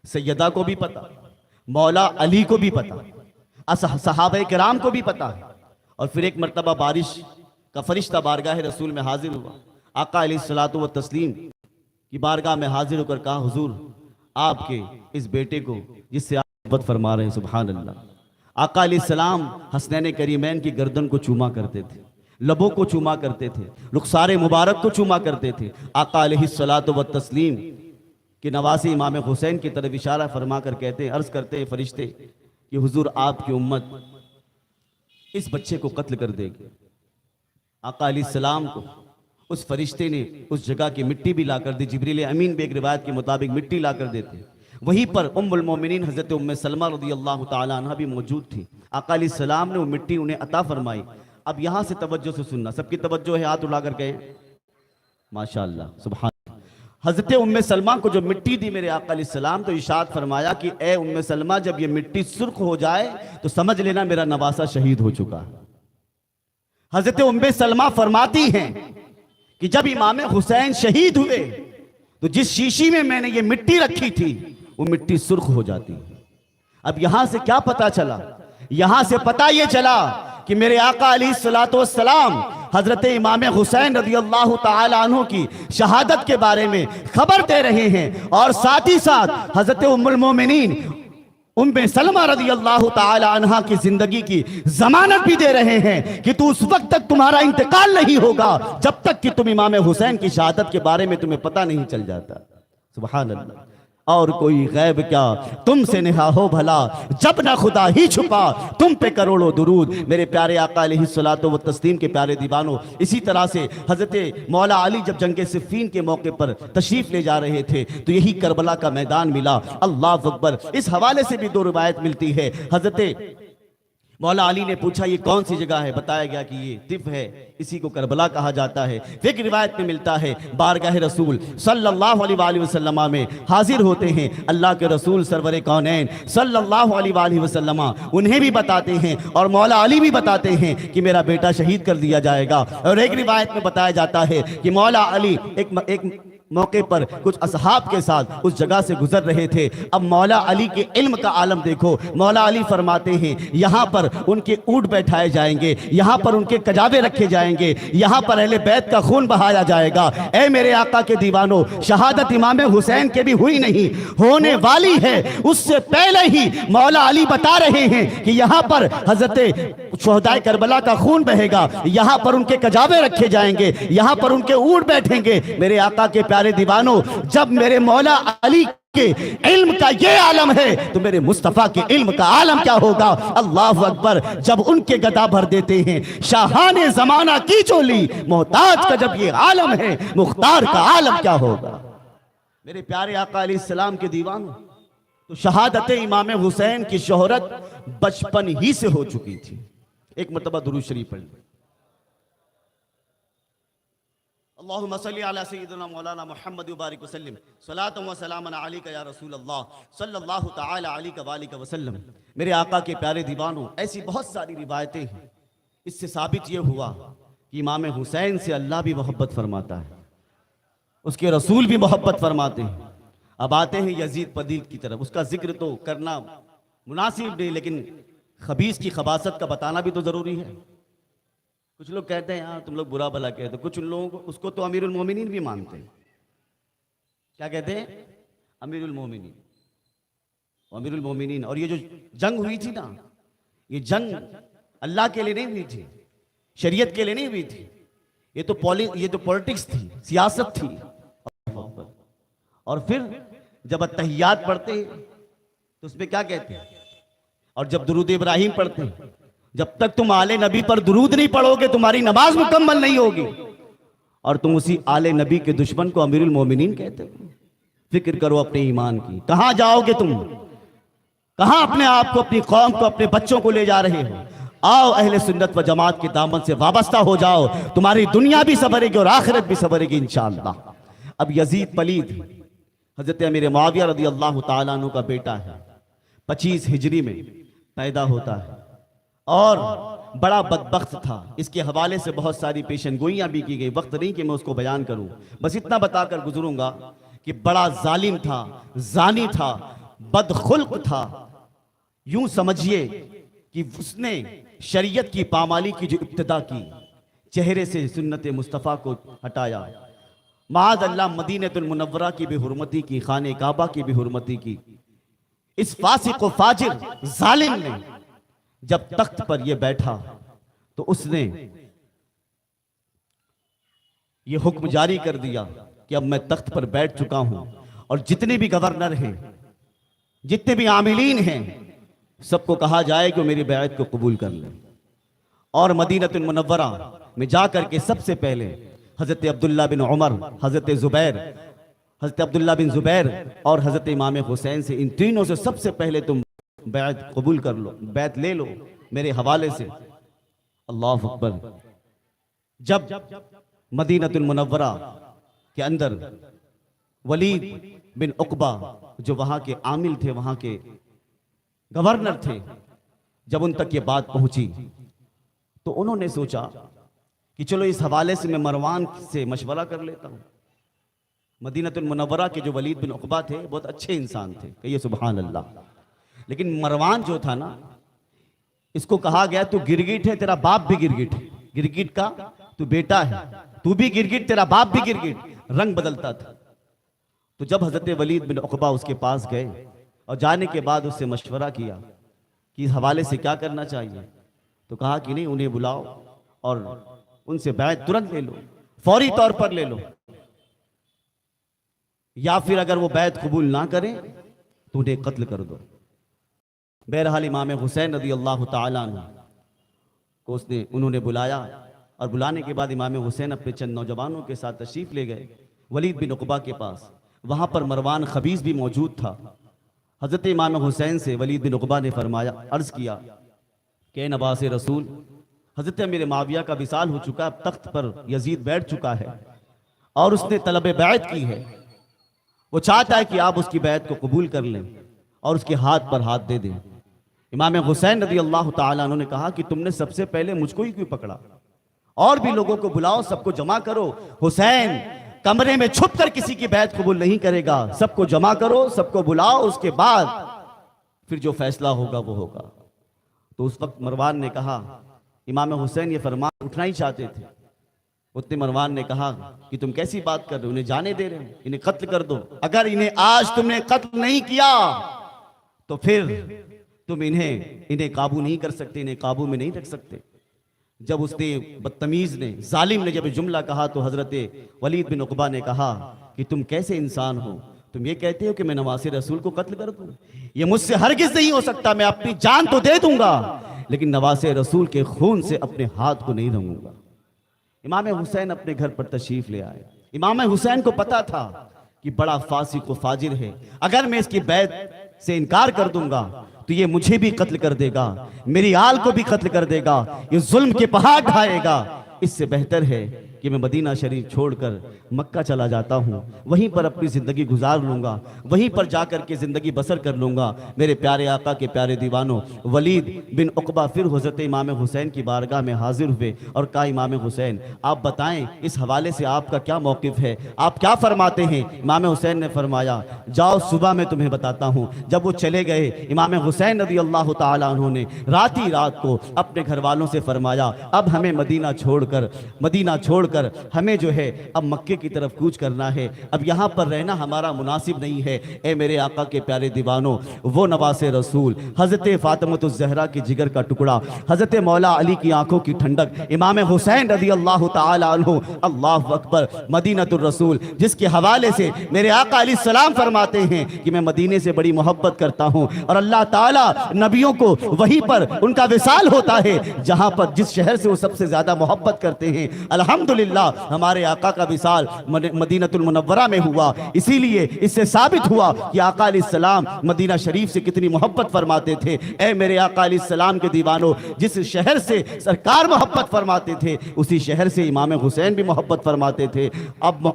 S2: سیدہ کو بھی پتا, مولا علی کو بھی پتا, صحابہ کرام کو بھی پتا. اور پھر ایک مرتبہ بارش کا فرشتہ بارگاہ رسول میں حاضر ہوا. آقا علیہ الصلوۃ والتسلیم کی بارگاہ میں حاضر ہو کر کہا حضور آپ کے اس بیٹے کو جس سے آپ محبت فرما رہے ہیں, سبحان اللہ. آقا علیہ السلام حسنین کریمین کی گردن کو چوما کرتے تھے, لبوں کو چوما کرتے تھے, رخسار مبارک کو چوما کرتے تھے. آقا علیہ الصلوۃ والتسلیم کہ نواسی امام حسین کی طرف اشارہ فرما کر کہتے ہیں, عرض کرتے ہیں فرشتے کہ حضور آپ کی امت اس بچے کو قتل کر دے گی. آقا علیہ السلام کو اس فرشتے نے اس جگہ کی مٹی بھی لا کر دی. جبریل امین بھی ایک روایت کے مطابق مٹی لا کر دیتے. وہیں پر ام المومنین حضرت ام سلمہ رضی اللہ تعالی عنہ بھی موجود تھی. آقا علیہ السلام نے وہ مٹی انہیں عطا فرمائی. اب یہاں سے توجہ سے سننا, سب کی توجہ ہے, ہاتھ اٹھا کر کہیں ماشاءاللہ سبحان. حضرت ام سلمہ کو جو مٹی دی میرے آقا علیہ السلام, تو ارشاد فرمایا کہ اے ام سلمہ جب یہ مٹی سرخ ہو جائے تو سمجھ لینا میرا نواسہ شہید ہو چکا. حضرت ام سلمہ فرماتی ہیں کہ جب امام حسین شہید ہوئے تو جس شیشی میں نے یہ مٹی رکھی تھی وہ مٹی سرخ ہو جاتی. اب یہاں سے کیا پتا چلا؟ یہاں سے پتا یہ چلا کہ میرے آقا علیہ الصلوۃ والسلام حضرت امام حسین رضی اللہ تعالی عنہ کی شہادت کے بارے میں خبر دے رہے ہیں, اور ساتھ ہی ساتھ حضرت ام المومنین ام سلمہ رضی اللہ تعالی عنہ کی زندگی کی ضمانت بھی دے رہے ہیں کہ تو اس وقت تک تمہارا انتقال نہیں ہوگا جب تک کہ تم امام حسین کی شہادت کے بارے میں تمہیں پتہ نہیں چل جاتا. سبحان اللہ. اور کوئی غیب کیا تم سے نہا ہو بھلا, جب نہ خدا ہی چھپا تم پہ کروڑوں درود. میرے پیارے آقا علیہ الصلوۃ والتسلیم کے پیارے دیوانوں, اسی طرح سے حضرت مولا علی جب جنگ صفین کے موقع پر تشریف لے جا رہے تھے تو یہی کربلا کا میدان ملا. اللہ اکبر. اس حوالے سے بھی دو روایت ملتی ہے. حضرت مولا علی نے پوچھا یہ کون سی جگہ ہے, بتایا گیا کہ یہ طف ہے, اسی کو کربلا کہا جاتا ہے. پھر ایک روایت میں ملتا ہے بارگاہ رسول صلی اللہ علیہ وآلہ وسلم میں حاضر ہوتے ہیں اللہ کے رسول سرور کونین صلی اللہ علیہ وآلہ وسلم, انہیں بھی بتاتے ہیں اور مولا علی بھی بتاتے ہیں کہ میرا بیٹا شہید کر دیا جائے گا. اور ایک روایت میں بتایا جاتا ہے کہ مولا علی ایک موقع پر کچھ اصحاب کے ساتھ اس جگہ سے گزر رہے تھے. اب مولا علی کے علم کا عالم دیکھو. مولا علی فرماتے ہیں یہاں پر ان کے اونٹ بیٹھائے جائیں گے, یہاں پر ان کے کجاوے رکھے جائیں گے, یہاں پر اہل بیت کا خون بہایا جائے گا. اے میرے آقا کے دیوانوں, شہادت امام حسین کے بھی ہوئی نہیں, ہونے والی ہے. اس سے پہلے ہی مولا علی بتا رہے ہیں کہ یہاں پر حضرت شہدائے کربلا کا خون بہے گا, یہاں پر ان کے کجاوے رکھے جائیں گے, یہاں پر ان کے اونٹ بیٹھیں گے. میرے آقا کے پیارے دیوانوں, جب میرے مولا علی کے علم کا یہ عالم ہے تو میرے مصطفیٰ کے علم کا عالم کیا ہوگا. اللہ اکبر. جب ان کے گدا بھر دیتے ہیں شاہان زمانہ کی چولی, محتاج کا جب یہ عالم ہے مختار کا عالم کیا ہوگا. میرے پیارے آقا علیہ السلام کے دیوانوں, تو شہادت امام حسین کی شہرت بچپن ہی سے ہو چکی تھی. ایک مرتبہ درود شریف پڑھ لیں. اللہم صلی علی سیدنا مولانا محمد وبارک وسلم صلاۃ و سلام علیک یا رسول اللہ صلی اللہ تعالی علیہ وآلہ وسلم. میرے آقا کے پیارے دیوانوں, ایسی بہت ساری روایتیں ہیں. اس سے ثابت یہ ہوا کہ امام حسین سے اللہ بھی محبت فرماتا ہے, اس کے رسول بھی محبت فرماتے ہیں. اب آتے ہیں یزید پدیل کی طرف. اس کا ذکر تو کرنا مناسب نہیں, لیکن خبیث کی خباثت کا بتانا بھی تو ضروری ہے. کچھ لوگ کہتے ہیں یار تم لوگ برا بھلا کہتے, کچھ ان لوگوں کو اس کو تو امیر المومنین بھی مانتے ہیں. کیا کہتے ہیں؟ امیر المومنین. امیر المومنین. اور یہ جو جنگ ہوئی تھی نا, یہ جنگ اللہ کے لیے نہیں ہوئی تھی, شریعت کے لیے نہیں ہوئی تھی, یہ تو پولیٹکس تھی, سیاست تھی. اور پھر جب اتحیات پڑھتے تو اس میں کیا کہتے ہیں؟ اور جب درود ابراہیم پڑھتے ہیں، جب تک تم آل نبی پر درود نہیں پڑھو گے تمہاری نماز مکمل نہیں ہوگی، اور تم اسی آل نبی کے دشمن کو امیر المومنین کہتے ہو۔ فکر کرو اپنے ایمان کی، کہاں جاؤ گے تم؟ کہاں اپنے آپ کو، اپنی قوم کو، اپنے بچوں کو لے جا رہے ہو؟ آؤ اہل سنت و جماعت کے دامن سے وابستہ ہو جاؤ، تمہاری دنیا بھی سنورے گی اور آخرت بھی سنورے گی انشاءاللہ۔ اب یزید پلید حضرت امیر معاویہ رضی اللہ تعالیٰ عنہ کا بیٹا ہے، 25 ہجری میں پیدا ہوتا ہے اور بڑا بدبخت تھا۔ اس کے حوالے سے بہت ساری پیشن گوئیاں بھی کی گئی، وقت نہیں کہ میں اس کو بیان کروں، بس اتنا بتا کر گزروں گا کہ بڑا ظالم تھا، زانی تھا، بدخلق تھا۔ یوں سمجھیے کہ اس نے شریعت کی پامالی کی جو ابتدا کی، چہرے سے سنت مصطفیٰ کو ہٹایا، معاذ اللہ مدینہ المنورہ کی بھی حرمتی کی، خانہ کعبہ کی بھی حرمتی کی۔ اس فاسق و فاجر ظالم نے جب تخت پر یہ بیٹھا تو اس نے یہ حکم جاری کر دیا کہ اب میں تخت پر بیٹھ چکا ہوں، اور جتنے بھی گورنر ہیں، جتنے بھی عاملین ہیں، سب کو کہا جائے کہ وہ میری بیعت کو قبول کر لیں۔ اور مدینہ المنورہ میں جا کر کے سب سے پہلے حضرت عبداللہ بن عمر، حضرت عبداللہ بن زبیر اور حضرت امام حسین سے، ان تینوں سے سب سے پہلے تم بیعت قبول کر لو، بیعت لے لو میرے حوالے سے۔ اللہ اکبر۔ جب مدینہ المنورہ کے اندر ولید بن عقبہ جو وہاں کے عامل تھے، وہاں کے گورنر تھے، جب ان تک یہ بات پہنچی تو انہوں نے سوچا کہ چلو اس حوالے سے میں مروان سے مشورہ کر لیتا ہوں۔ مدینہ المنورہ کے جو ولید بن عقبہ تھے بہت اچھے انسان تھے، کہیے سبحان اللہ۔ لیکن مروان جو تھا نا، اس کو کہا گیا تو گرگٹ ہے، تیرا باپ بھی گرگٹ ہے، گرگٹ کا تو بیٹا ہے، تو بھی گرگٹ، تیرا باپ بھی گرگٹ، رنگ بدلتا تھا۔ تو جب حضرت ولید بن عقبہ اس کے پاس گئے اور جانے کے بعد اس سے مشورہ کیا کہ اس حوالے سے کیا کرنا چاہیے، تو کہا کہ نہیں، انہیں بلاؤ اور ان سے بیعت ترنت لے لو، فوری طور پر لے لو، یا پھر اگر وہ بیعت قبول نہ کریں تو انہیں قتل کر دو۔ بہرحال امام حسین رضی اللہ تعالیٰ عنہ کو انہوں نے بلایا، اور بلانے کے بعد امام حسین اپنے چند نوجوانوں کے ساتھ تشریف لے گئے ولید بن عقبہ کے پاس۔ وہاں پر مروان خبیث بھی موجود تھا۔ حضرت امام حسین سے ولید بن عقبہ نے فرمایا، عرض کیا کہ نواس رسول، حضرت امیر معاویہ کا وصال ہو چکا، اب تخت پر یزید بیٹھ چکا ہے اور اس نے طلب بیعت کی ہے، وہ چاہتا ہے کہ آپ اس کی بیعت کو قبول کر لیں اور اس کے ہاتھ پر ہاتھ دے دیں۔ امام حسین رضی اللہ تعالیٰ عنہ نے کہا کہ تم نے سب سے پہلے مجھ کو ہی کیوں پکڑا؟ اور بھی لوگوں کو بلاؤ، سب کو جمع کرو۔ حسین کمرے میں چھپ کر کسی کی بیعت قبول نہیں کرے گا، سب کو جمع کرو، سب کو بلاؤ، اس کے بعد پھر جو فیصلہ ہوگا وہ ہوگا۔ تو اس وقت مروان نے کہا، امام حسین یہ فرمان اٹھنا ہی چاہتے تھے، اتنے مروان نے کہا کہ تم کیسی بات کر رہے ہو، انہیں جانے دے رہے ہو، انہیں قتل کر دو۔ اگر انہیں آج تم نے قتل نہیں کیا تو پھر تم انہیں قابو نہیں کر سکتے، انہیں قابو میں نہیں رکھ سکتے۔ جب اس نے بدتمیز نے، ظالم نے جب جملہ کہا تو حضرت ولید بن عقبہ نے کہا کہ تم کیسے انسان ہو، تم یہ کہتے ہو کہ میں نواس رسول کو قتل کر دوں؟ یہ مجھ سے ہرگز نہیں ہو سکتا، میں اپنی جان تو دے دوں گا لیکن نواس رسول کے خون سے اپنے ہاتھ کو نہیں رنگوں گا۔ امام حسین اپنے گھر پر تشریف لے آئے۔ امام حسین کو پتا تھا کہ بڑا فاسق و فاجر ہے، اگر میں اس کی بیعت سے انکار کر دوں گا تو یہ مجھے بھی قتل کر دے گا، میری آل کو بھی قتل کر دے گا، یہ ظلم کے پہاڑ ڈھائے گا۔ اس سے بہتر ہے کہ میں مدینہ شریف چھوڑ کر مکہ چلا جاتا ہوں، وہیں پر اپنی زندگی گزار لوں گا، وہیں پر جا کر کے زندگی بسر کر لوں گا۔ میرے پیارے آقا کے پیارے دیوانوں، ولید بن عقبہ پھر حضرت امام حسین کی بارگاہ میں حاضر ہوئے اور کہا، امام حسین آپ بتائیں اس حوالے سے آپ کا کیا موقف ہے، آپ کیا فرماتے ہیں؟ امام حسین نے فرمایا، جاؤ صبح میں تمہیں بتاتا ہوں۔ جب وہ چلے گئے، امام حسین رضی اللہ تعالیٰ عنہ نے رات ہی رات کو اپنے گھر والوں سے فرمایا، اب ہمیں مدینہ چھوڑ کر کر ہمیں جو ہے اب مکے کی طرف کوچ کرنا ہے. اب یہاں پر رہنا ہمارا مناسب نہیں ہے. اے میرے آقا کے پیارے دیوانوں، وہ نواز رسول حضرت فاطمۃ الزہرا کی جگر کا ٹکڑا، حضرت مولا علی کی آنکھوں کی ٹھنڈک، امام حسین رضی اللہ تعالی عنہ، اللہ اکبر، مدینۃ الرسول، جس کے حوالے سے میرے آقا علیہ السلام فرماتے ہیں کہ میں مدینے سے بڑی محبت کرتا ہوں، اور اللہ تعالیٰ نبیوں کو وہیں پر ان کا وصال ہوتا ہے جہاں پر جس شہر سے وہ سب سے زیادہ محبت کرتے ہیں. الحمدللہ ہمارے آقا کا وصال مدینۃ المنورہ میں ہوا. اسی لیے اس سے ثابت ہوا کہ آقا علیہ السلام مدینہ شریف سے کتنی محبت فرماتے تھے. اے میرے آقا علیہ السلام کے دیوانوں، جس شہر سے سرکار محبت فرماتے تھے اسی شہر سے امام حسین بھی محبت فرماتے تھے. اب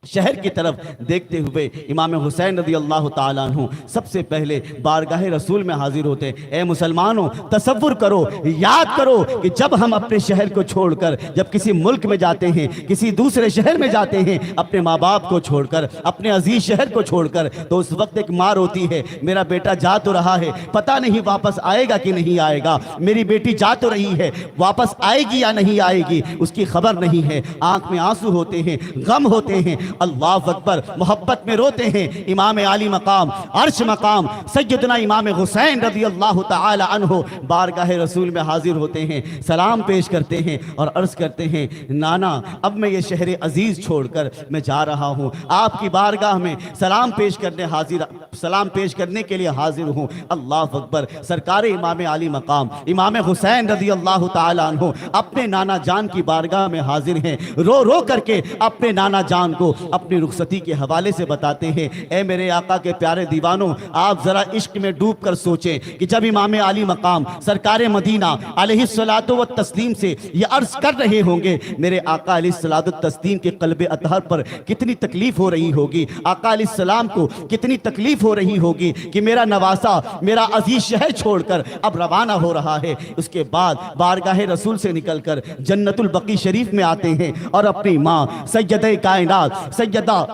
S2: شہر کی طرف دیکھتے ہوئے امام حسین رضی اللہ تعالیٰ عنہ سب سے پہلے بارگاہ رسول میں حاضر ہوتے. اے مسلمانوں، تصور کرو، یاد کرو کہ جب ہم اپنے شہر کو چھوڑ کر جب کسی ملک میں جاتے ہیں، کسی دوسرے شہر میں جاتے ہیں، اپنے ماں باپ کو چھوڑ کر، اپنے عزیز شہر کو چھوڑ کر، تو اس وقت ایک ماں روتی ہے، میرا بیٹا جا تو رہا ہے، پتہ نہیں واپس آئے گا کہ نہیں آئے گا، میری بیٹی جا تو رہی ہے، واپس آئے گی یا نہیں آئے گی، اس کی خبر نہیں ہے. آنکھ میں آنسو ہوتے ہیں، غم ہوتے ہیں، اللہ اکبر، محبت میں روتے ہیں. امام عالی مقام، عرش مقام سیدنا امام حسین رضی اللہ تعالی عنہ بارگاہ رسول میں حاضر ہوتے ہیں، سلام پیش کرتے ہیں اور عرض کرتے ہیں، نانا اب میں یہ شہر عزیز چھوڑ کر میں جا رہا ہوں، آپ کی بارگاہ میں سلام پیش کرنے کے لیے حاضر ہوں. اللہ اکبر، سرکار امام عالی مقام امام حسین رضی اللہ تعالی عنہ اپنے نانا جان کی بارگاہ میں حاضر ہیں. رو رو کر کے اپنے نانا جان کو اپنی رخصتی کے حوالے سے بتاتے ہیں. اے میرے آقا کے پیارے دیوانوں، آپ ذرا عشق میں ڈوب کر سوچیں کہ جب امام علی مقام سرکار مدینہ علیہ الصلوۃ والتسلیم سے یہ عرض کر رہے ہوں گے، میرے آقا علیہ الصلوۃ والتسلیم کے قلب اطہر پر کتنی تکلیف ہو رہی ہوگی، آقا علیہ السلام کو کتنی تکلیف ہو رہی ہوگی کہ میرا نواسا، میرا عزیز شہر چھوڑ کر اب روانہ ہو رہا ہے. اس کے بعد بارگاہ رسول سے نکل کر جنت البقیع شریف میں آتے ہیں اور اپنی ماں سیدہ کائنات، سیدہ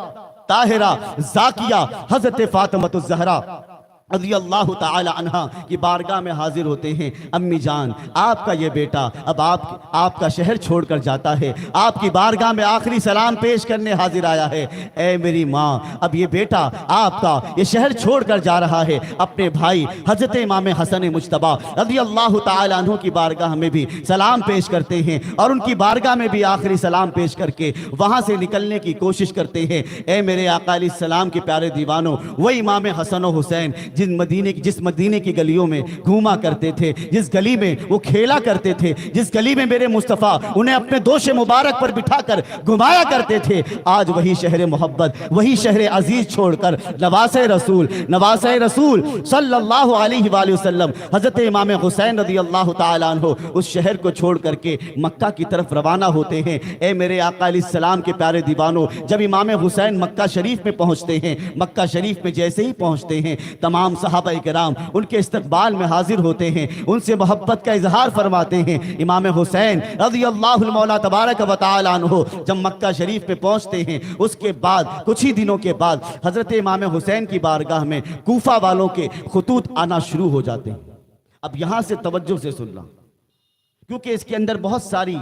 S2: طاہرہ زاکیہ حضرت فاطمۃ الزہرا رضی اللہ تعالی عنہ کی بارگاہ میں حاضر ہوتے ہیں. امی جان، آپ کا یہ بیٹا اب آپ کا شہر چھوڑ کر جاتا ہے، آپ کی بارگاہ میں آخری سلام پیش کرنے حاضر آیا ہے. اے میری ماں، اب یہ بیٹا آپ کا یہ شہر چھوڑ کر جا رہا ہے. اپنے بھائی حضرت امام حسن مجتبیٰ رضی اللہ تعالی عنہ کی بارگاہ میں بھی سلام پیش کرتے ہیں اور ان کی بارگاہ میں بھی آخری سلام پیش کر کے وہاں سے نکلنے کی کوشش کرتے ہیں. اے میرے آقا علیہ السلام کے پیارے دیوانوں، وہ امام حسن و حسین جس مدینے کی گلیوں میں گھوما کرتے تھے، جس گلی میں وہ کھیلا کرتے تھے، جس گلی میں میرے مصطفیٰ انہیں اپنے دوش مبارک پر بٹھا کر گھمایا کرتے تھے، آج وہی شہر محبت، وہی شہر عزیز چھوڑ کر نواز رسول صلی اللہ علیہ وآلہ وسلم حضرت امام حسین رضی اللہ تعالیٰ عنہ اس شہر کو چھوڑ کر کے مکہ کی طرف روانہ ہوتے ہیں. اے میرے آقا علیہ السلام کے پیارے دیوانوں، جب امام حسین مکہ شریف میں پہنچتے ہیں، مکہ شریف میں جیسے ہی پہنچتے ہیں، تمام صحابہ کرام ان کے استقبال میں حاضر ہوتے ہیں، ان سے محبت کا اظہار فرماتے ہیں. امام حسین رضی اللہ المولا تبارک و تعالی عنہ جب مکہ شریف پہ پہنچتے ہیں، اس کے بعد کچھ ہی دنوں کے بعد حضرت امام حسین کی بارگاہ میں کوفہ والوں کے خطوط آنا شروع ہو جاتے ہیں. اب یہاں سے توجہ سے سننا، کیونکہ اس کے اندر بہت ساری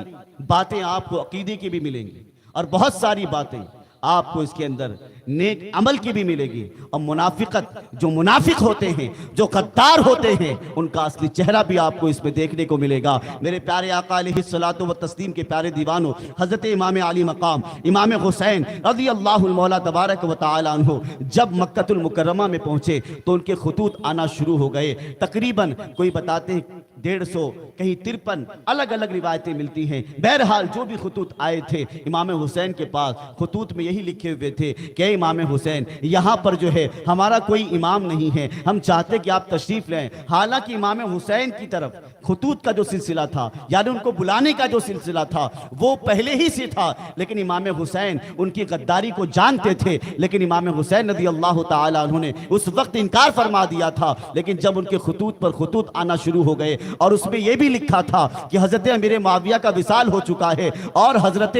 S2: باتیں آپ کو عقیدے کی بھی ملیں گی اور بہت ساری باتیں آپ کو اس کے اندر نیک عمل کی بھی ملے گی. اور منافقت، جو منافق ہوتے ہیں، جو غدار ہوتے ہیں، ان کا اصلی چہرہ بھی آپ کو اس میں دیکھنے کو ملے گا. میرے پیارے آقا علیہ الصلوۃ والتسلیم کے پیارے دیوانوں، حضرت امام علی مقام امام حسین رضی اللہ المولا تبارک و تعالی عنہ جب مکہ المکرمہ میں پہنچے تو ان کے خطوط آنا شروع ہو گئے. تقریباً کوئی بتاتے ہیں 150، کہیں 53 الگ الگ روایتیں ملتی ہیں. بہرحال جو بھی خطوط آئے تھے امام حسین کے پاس، خطوط میں یہی لکھے ہوئے تھے کہ امام حسین، یہاں پر جو ہے ہمارا کوئی امام نہیں ہے، ہم چاہتے کہ آپ تشریف لیں. حالانکہ امام حسین کی طرف خطوط کا جو سلسلہ تھا، یعنی ان کو بلانے کا جو سلسلہ تھا، وہ پہلے ہی سے تھا، لیکن امام حسین ان کی غداری کو جانتے تھے. لیکن امام حسین رضی اللہ تعالی عنہ نے اس وقت انکار فرما دیا تھا. لیکن جب ان کے خطوط پر خطوط آنا شروع ہو گئے اور اس میں یہ بھی لکھا تھا کہ حضرت امیر معاویہ کا وصال ہو چکا ہے اور حضرت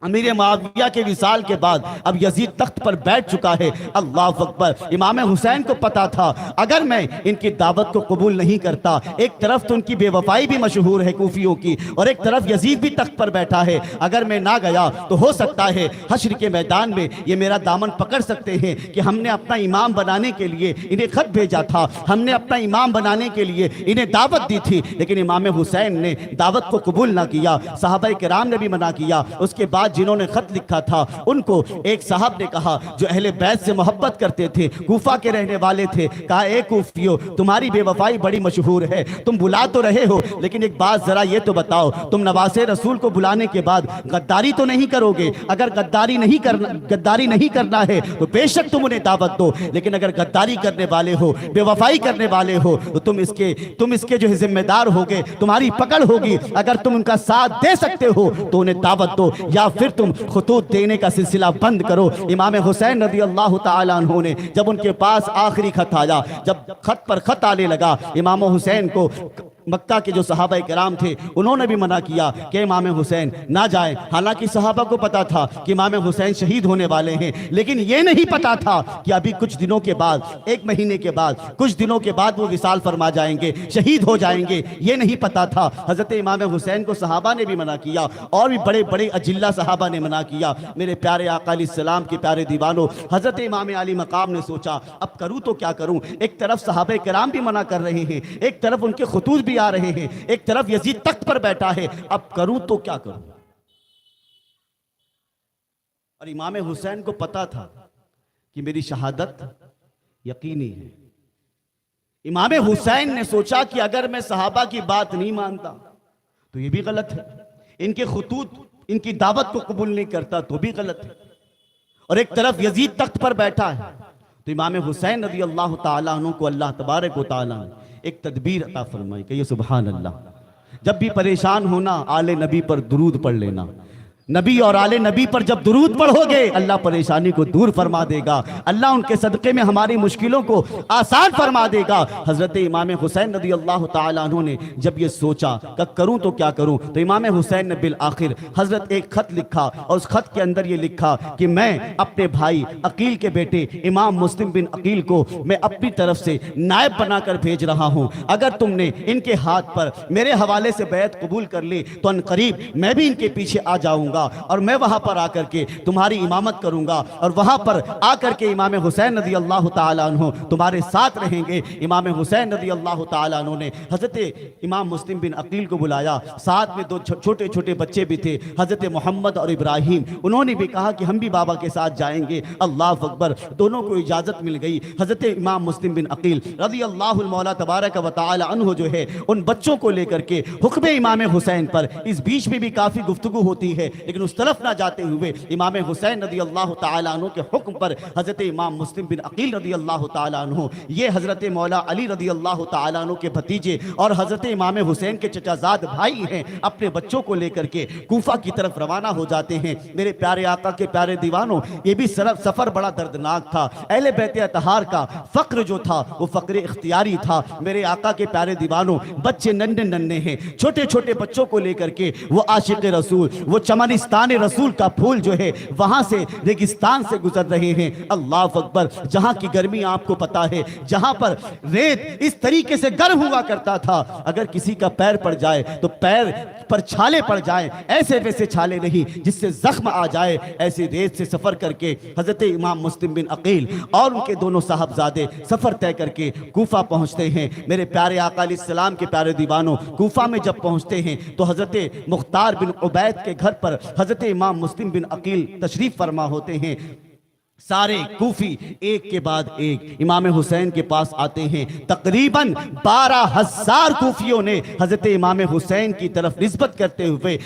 S2: امیر معاویہ کے وصال کے بعد اب یزید تخت پر بیٹھ چکا ہے۔ اللہ اکبر۔ امام حسین کو پتا تھا اگر میں ان کی دعوت کو قبول نہیں کرتا، ایک طرف تو ان کی بے وفائی بھی مشہور ہے کوفیوں کی، اور ایک طرف یزید بھی تخت پر بیٹھا ہے، اگر میں نہ گیا تو ہو سکتا ہے حشر کے میدان میں یہ میرا دامن پکڑ سکتے ہیں کہ ہم نے اپنا امام بنانے کے لیے انہیں خط بھیجا تھا، ہم نے اپنا امام بنانے کے لیے انہیں دعوت دی تھی، لیکن امام حسین نے دعوت کو قبول نہ کیا، صحابہ کرام نے بھی منع کیا۔ اس کے بعد جنہوں نے خط لکھا تھا ان کو ایک صاحب نے کہا جو اہل بیت سے محبت کرتے تھے، کوفہ کے رہنے والے تھے، کہا اے کوفیو تمہاری بے وفائی بڑی مشہور ہے، تم بلا تو رہے ہو لیکن ایک بات ذرا یہ تو بتاؤ، تم نواسے رسول کو بلانے کے بعد غداری تو نہیں کرو گے؟ اگر غداری نہیں کرنا ہے تو بے شک تم انہیں دعوت دو، لیکن اگر غداری کرنے والے ہو، بے وفائی کرنے والے ہو تو تم اس کے جو ہے ذمہ دار ہوگے، تمہاری پکڑ ہوگی، اگر تم ان کا ساتھ دے سکتے ہو تو انہیں دعوت دو، یا پھر تم خطوط دینے کا سلسلہ بند کرو۔ امام حسین رضی اللہ تعالیٰ عنہ نے جب ان کے پاس آخری خط آیا، جب خط پر خط آنے لگا، امام حسین کو مکہ کے جو صحابہ کرام تھے انہوں نے بھی منع کیا کہ امام حسین نہ جائیں، حالانکہ صحابہ کو پتا تھا کہ امام حسین شہید ہونے والے ہیں، لیکن یہ نہیں پتا تھا کہ ابھی کچھ دنوں کے بعد، ایک مہینے کے بعد، کچھ دنوں کے بعد وہ وصال فرما جائیں گے، شہید ہو جائیں گے، یہ نہیں پتا تھا۔ حضرت امام حسین کو صحابہ نے بھی منع کیا، اور بھی بڑے بڑے اجلہ صحابہ نے منع کیا۔ میرے پیارے آقا علیہ السلام کے پیارے دیوانوں، حضرت امام علی مقام نے سوچا اب کروں تو کیا کروں؟ ایک طرف صحابہ کرام بھی منع کر رہے ہیں، ایک طرف ان کے خطوط بھی آ رہے ہیں، ایک طرف یزید تخت پر بیٹھا ہے، اب کروں تو کیا کروں؟ اور امام حسین کو پتا تھا کہ میری شہادت یقینی ہے۔ امام حسین نے سوچا کہ اگر میں صحابہ کی بات نہیں مانتا تو یہ بھی غلط ہے، ان کے خطوط، ان کی دعوت کو قبول نہیں کرتا تو بھی غلط ہے، اور ایک طرف یزید تخت پر بیٹھا ہے۔ تو امام حسین رضی اللہ تعالیٰ عنہ کو اللہ تبارک و تعالیٰ نے ایک تدبیر عطا فرمائی کہ یہ سبحان اللہ، جب بھی پریشان ہونا آل نبی پر درود پڑھ لینا، نبی اور آل نبی پر جب درود پڑھو گے اللہ پریشانی کو دور فرما دے گا، اللہ ان کے صدقے میں ہماری مشکلوں کو آسان فرما دے گا۔ حضرت امام حسین رضی اللہ تعالیٰ عنہ نے جب یہ سوچا کہ کروں تو کیا کروں، تو امام حسین نے بالآخر حضرت ایک خط لکھا، اور اس خط کے اندر یہ لکھا کہ میں اپنے بھائی عقیل کے بیٹے امام مسلم بن عقیل کو میں اپنی طرف سے نائب بنا کر بھیج رہا ہوں، اگر تم نے ان کے ہاتھ پر میرے حوالے سے بیعت قبول کر لی تو ان قریب میں بھی ان کے پیچھے آ جاؤں گا، اور میں وہاں پر آ کر کے تمہاری امامت کروں گا، اور وہاں پر آ کر کے امام حسین رضی اللہ تعالیٰ عنہ تمہارے ساتھ رہیں گے۔ امام حسین رضی اللہ تعالیٰ عنہ نے حضرت امام مسلم بن عقیل کو بلایا، ساتھ میں دو چھوٹے چھوٹے بچے بھی تھے، حضرت محمد اور ابراہیم، انہوں نے بھی کہا کہ ہم بھی بابا کے ساتھ جائیں گے۔ اللہ اکبر، دونوں کو اجازت مل گئی۔ حضرت امام مسلم بن عقیل رضی اللہ المولا تبارک و تعالی عنہ جو ہے ان بچوں کو لے کر کے حکم امام حسین پر، اس بیچ میں بھی کافی گفتگو ہوتی ہے لیکن اس طرف نہ جاتے ہوئے امام حسین رضی اللہ تعالیٰ عنہ کے حکم پر حضرت امام مسلم بن عقیل رضی اللہ تعالیٰ عنہ، یہ حضرت مولا علی رضی اللہ تعالیٰ عنہ کے بھتیجے اور حضرت امام حسین کے چچا زاد بھائی ہیں، اپنے بچوں کو لے کر کے کوفہ کی طرف روانہ ہو جاتے ہیں۔ میرے پیارے آقا کے پیارے دیوانوں، یہ بھی سفر بڑا دردناک تھا۔ اہل بیت اطہار کا فقر جو تھا وہ فقر اختیاری تھا۔ میرے آقا کے پیارے دیوانوں، بچے ننھے ننھے ہیں، چھوٹے چھوٹے بچوں کو لے کر کے وہ عاشق رسول، وہ چمنستان رسول کا پھول جو ہے وہاں سے ریگستان سے گزر رہے ہیں۔ اللہ اکبر، جہاں کی گرمی آپ کو پتا ہے، جہاں پر ریت اس طریقے سے گرم ہوا کرتا تھا، اگر کسی کا پیر پڑ جائے تو پیر پر چھالے پڑ جائیں، ایسے ویسے چھالے نہیں جس سے زخم آ جائے، ایسی ریت سے سفر کر کے حضرت امام مسلم بن عقیل اور ان کے دونوں صاحبزادے سفر طے کر کے کوفہ پہنچتے ہیں۔ میرے پیارے آقا علیہ السلام کے پیارے دیوانوں، کوفہ میں جب پہنچتے ہیں تو حضرت مختار بن عبید کے گھر پر حضرت امام مسلم بن عقیل تشریف فرما ہوتے ہیں۔ سارے کوفی ایک کے بعد ایک امام حسین کے پاس آتے ہیں۔ تقریباً 12,000 کوفیوں نے حضرت امام حسین کی طرف نسبت کرتے ہوئے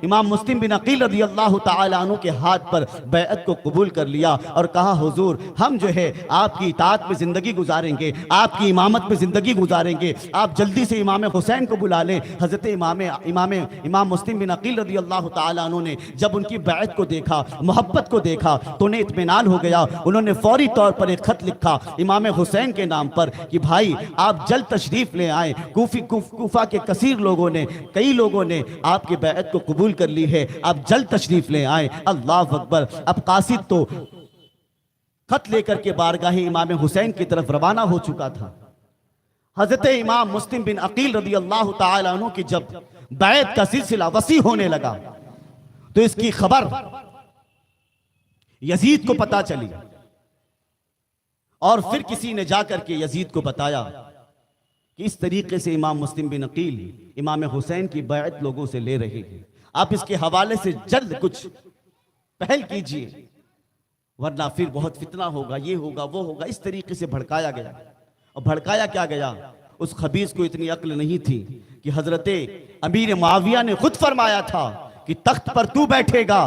S2: امام مسلم بن عقیل رضی اللہ تعالیٰ عنہ کے ہاتھ پر بیعت کو قبول کر لیا اور کہا حضور ہم جو ہے آپ کی اطاعت میں زندگی گزاریں گے، آپ کی امامت میں زندگی گزاریں گے، آپ جلدی سے امام حسین کو بلا لیں۔ حضرت امام مسلم بن عقیل رضی اللہ تعالیٰ عنہ نے جب ان کی بیعت کو دیکھا، محبت کو دیکھا، دیکھا تو انہیں اطمینان ہو گیا. انہوں نے فوری طور پر ایک خط لکھا امام حسین کے نام پر کہ بھائی آپ جلد تشریف لے آئیں. کوفہ کے کئی لوگوں نے آپ کی بیعت کو قبول کر لی ہے, آپ جلد تشریف لے آئیں. اللہ اکبر. اب قاصد تو خط لے کر کے بارگاہ امام حسین کی طرف روانہ ہو چکا تھا. حضرت امام مسلم بن عقیل رضی اللہ تعالی عنہ کی جب بیعت کا سلسلہ وسیع ہونے لگا تو اس کی خبر یزید کو پتا چلی, اور پھر کسی نے جا کر کے یزید کو بتایا کہ اس طریقے سے امام مسلم بن عقیل امام حسین کی بیعت لوگوں سے لے رہے ہیں, آپ اس کے حوالے سے جلد کچھ پہل کیجئے ورنہ پھر بہت فتنہ ہوگا, یہ ہوگا وہ ہوگا. اس طریقے سے بھڑکایا گیا. اور بھڑکایا کیا گیا؟ اس خبیث کو اتنی عقل نہیں تھی کہ حضرت امیر معاویہ نے خود فرمایا تھا کہ تخت پر تو بیٹھے گا,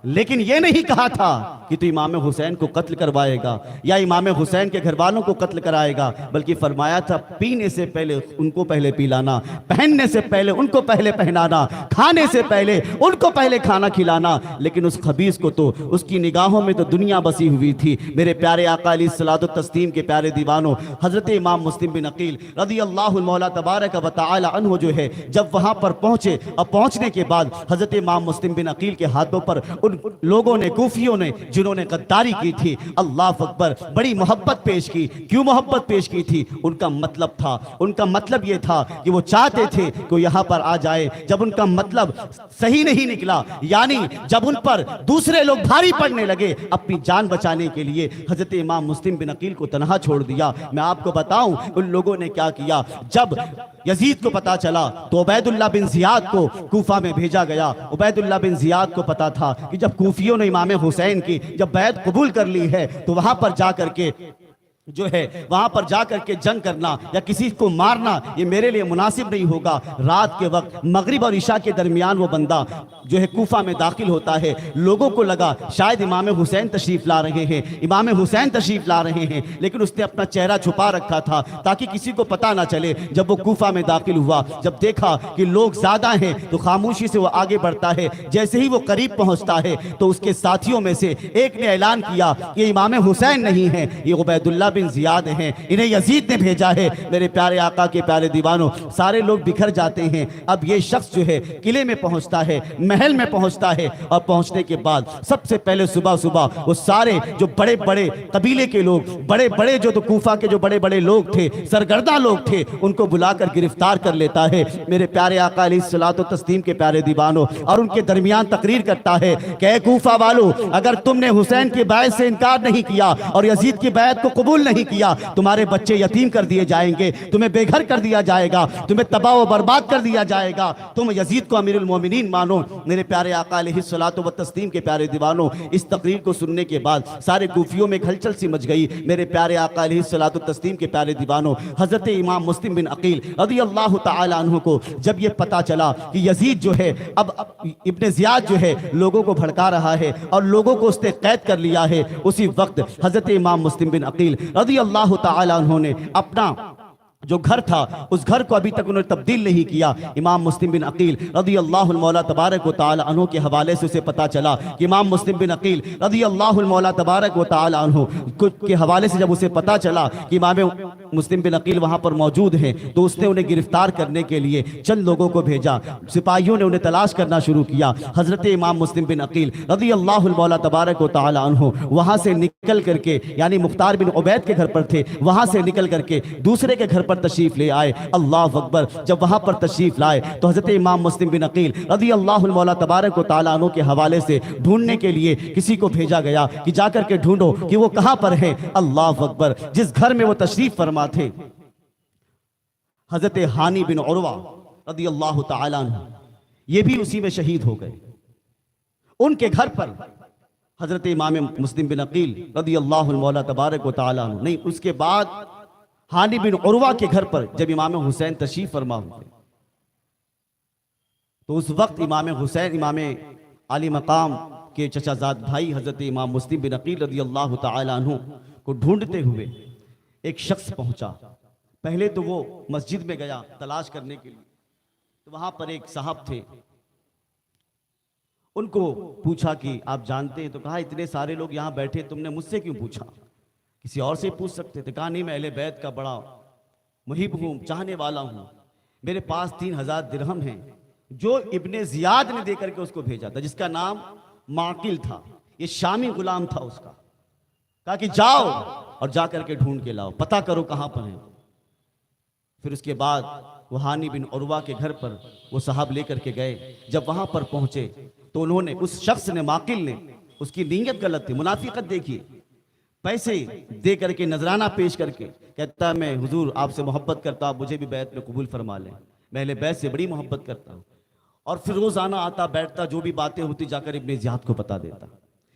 S2: لیکن یہ نہیں کہا تھا کہ تو امام حسین کو قتل کروائے گا یا امام حسین کے گھر والوں کو قتل کرائے گا, بلکہ فرمایا تھا پینے سے پہلے ان کو پہلے پلانا, پہننے سے پہلے ان کو پہلے پہنانا, کھانے سے پہلے ان کو پہلے کھانا کھلانا. لیکن اس خبیث کو تو اس کی نگاہوں میں تو دنیا بسی ہوئی تھی. میرے پیارے آقا علیہ الصلوۃ والتسلیم کے پیارے دیوانوں, حضرت امام مسلم بن عقیل رضی اللہ المولا تبارک و تعالی عنہ جو ہے جب وہاں پر پہنچے, اور پہنچنے کے بعد حضرت امام مسلم بن عقیل کے ہاتھوں پر ان لوگوں نے, کوفیوں نے, جنہوں نے غداری کی تھی, اللہ اکبر, بڑی محبت پیش کی. کیوں محبت پیش کی تھی؟ ان کا مطلب یہ تھا کہ وہ چاہتے تھے کہ وہ یہاں پر آ جائے. جب ان کا مطلب صحیح نہیں نکلا, یعنی جب ان پر دوسرے لوگ بھاری پڑنے لگے, اپنی جان بچانے کے لیے حضرت امام مسلم بن عقیل کو تنہا چھوڑ دیا. میں آپ کو بتاؤں ان لوگوں نے کیا کیا. جب یزید کو پتا چلا تو عبید اللہ بن زیاد کو کوفہ میں بھیجا گیا. عبید اللہ بن زیاد کو پتا تھا کہ جب کوفیوں نے امام حسین کی جب بیعت قبول کر لی ہے تو وہاں پر جا کر کے جنگ کرنا یا کسی کو مارنا یہ میرے لیے مناسب نہیں ہوگا. رات کے وقت مغرب اور عشاء کے درمیان وہ بندہ جو ہے کوفہ میں داخل ہوتا ہے. لوگوں کو لگا شاید امام حسین تشریف لا رہے ہیں, لیکن اس نے اپنا چہرہ چھپا رکھا تھا تاکہ کسی کو پتا نہ چلے. جب وہ کوفہ میں داخل ہوا, جب دیکھا کہ لوگ زیادہ ہیں تو خاموشی سے وہ آگے بڑھتا ہے. جیسے ہی وہ قریب پہنچتا ہے تو اس کے ساتھیوں میں سے ایک نے اعلان کیا کہ امام حسین نہیں ہیں, یہ عبید اللہ بن زیاد ہیں, انہیں یزید نے بھیجا ہے. میرے پیارے آقا کے پیارے دیوانوں, سارے لوگ بکھر جاتے ہیں. اب یہ شخص جو ہے قلعے میں پہنچتا ہے, محل میں پہنچتا ہے, اور پہنچنے کے بعد سب سے پہلے صبح وہ سارے جو بڑے بڑے قبیلے کے لوگ, بڑے بڑے جو تو کوفہ کے جو بڑے بڑے لوگ تھے, سرگردہ لوگ تھے, ان کو بلا کر گرفتار کر لیتا ہے. میرے پیارے آقا علیہ الصلوۃ والتسلیم کے پیارے دیوانوں, اور ان کے درمیان تقریر کرتا ہے کہ اے کوفہ والو, اگر تم نے حسین کی بیعت سے انکار نہیں کیا اور یزید کی بیعت کو قبول نہیں کیا, تمہارے بچے یتیم کر دیے جائیں گے, تمہیں بے گھر کر دیا جائے گا, تمہیں تباہ و برباد کر دیا جائے گا. تم یزید کو امیر المومنین مانو. میرے پیارے آقا علیہ الصلوۃ والتسلیم کے پیارے دیوانوں, اس تقریر کو سننے کے بعد سارے کوفیوں میں ہلچل سی مچ گئی. میرے پیارے آقا علیہ الصلوۃ والتسلیم کے پیارے دیوانوں, حضرت امام مسلم بن عقیل رضی اللہ تعالی عنہ کو جب یہ پتا چلا کہ یزید جو ہے اب ابن زیاد جو ہے لوگوں کو بھڑکا رہا ہے اور لوگوں کو اس نے قید کر لیا ہے, اسی وقت حضرت امام مسلم بن عقیل رضی اللہ تعالی عنہ نے اپنا جو گھر تھا اس گھر کو ابھی تک انہوں نے تبدیل نہیں کیا. امام مسلم بن عقیل رضی اللہ المولا تبارک و تعالی عنہ کے حوالے سے اسے پتا چلا کہ امام مسلم بن عقیل رضی اللہ المولا تبارک و تعالی عنہ کے حوالے سے جب اسے پتا چلا کہ امام مسلم بن عقیل وہاں پر موجود ہیں تو اس نے انہیں گرفتار کرنے کے لیے چند لوگوں کو بھیجا. سپاہیوں نے انہیں تلاش کرنا شروع کیا. حضرت امام مسلم بن عقیل رضی اللہ المولا تبارک و تعالی عنہ وہاں سے نکل کر کے, یعنی مختار بن عبید کے گھر پر تھے, وہاں سے نکل کر کے دوسرے کے گھر پر تشریف لے آئے. اللہ اکبر. جب وہاں پر تشریف لائے تو حضرت امام مسلم بن عقیل رضی اللہ المولا تبارک و تعالی عنہ کے حوالے سے ڈھونڈنے کے لیے کسی کو بھیجا گیا کہ جا کر کے ڈھونڈو کہ وہ کہاں پر ہے. اللہ اکبر. جس گھر میں وہ تشریف فرما تھے حضرت ہانی بن عروہ رضی اللہ تعالی عنہ, یہ بھی اسی میں شہید ہو گئے. ان کے گھر پر حضرت امام مسلم بن عقیل رضی اللہ المولا تبارک و تعالی عنہ نہیں, اس کے بعد ہانی بن عروہ کے گھر پر جب امام حسین تشریف فرما ہوئے تو اس وقت امام حسین, امام علی مقام کے چچا زاد بھائی حضرت امام مسلم بن عقیل رضی اللہ تعالی عنہ کو ڈھونڈتے ہوئے ایک شخص پہنچا. پہلے تو وہ مسجد میں گیا تلاش کرنے کے لیے, تو وہاں پر ایک صاحب تھے,
S1: ان کو پوچھا کہ آپ جانتے ہیں؟ تو کہا اتنے سارے لوگ یہاں بیٹھے، تم نے مجھ سے کیوں پوچھا؟ کسی اور سے پوچھ سکتے تھے۔ کہا نہیں، میں اہل بیت کا بڑا محب ہوں، چاہنے والا ہوں، میرے پاس 3000 درہم ہیں جو ابن زیاد نے دے کر کے اس کو بھیجا تھا، جس کا نام معقل تھا، یہ شامی غلام تھا اس کا۔ کہا کہ جاؤ اور جا کر کے ڈھونڈ کے لاؤ، پتہ کرو کہاں پر ہیں۔ پھر اس کے بعد وہ ہانی بن عروہ کے گھر پر وہ صاحب لے کر کے گئے۔ جب وہاں پر پہنچے تو انہوں نے، اس شخص نے، معقل نے، اس کی نیت غلط تھی، منافقت دیکھیے، پیسے دے کر کے، نذرانہ پیش کر کے کہتا ہے میں حضور آپ سے محبت کرتا ہوں، مجھے بھی بیعت میں قبول فرما لیں، میں اہل بیت سے بڑی محبت کرتا ہوں۔ اور پھر روزانہ آتا بیٹھتا، جو بھی باتیں ہوتی جا کر ابن زیاد کو بتا دیتا۔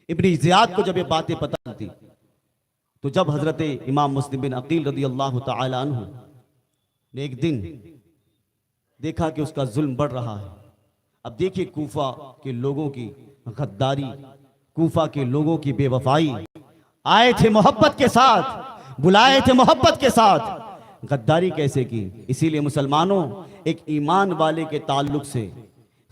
S1: ابن زیاد کو جب یہ باتیں پتہ چلتی تو جب حضرت امام مسلم بن عقیل رضی اللہ تعالی عنہ نے ایک دن دیکھا کہ اس کا ظلم بڑھ رہا ہے۔ اب دیکھیے کوفہ کے لوگوں کی غداری، کوفہ کے لوگوں کی بے وفائی، آئے تھے محبت کے ساتھ، بلائے تھے محبت کے ساتھ، غداری کیسے کی؟ اسی لیے مسلمانوں، ایک ایمان والے کے تعلق سے،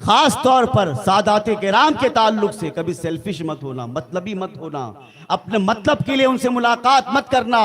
S1: خاص طور پر سادات کرام کے تعلق سے، کبھی سیلفش مت ہونا، مطلبی مت ہونا، اپنے مطلب کے لیے ان سے ملاقات مت کرنا،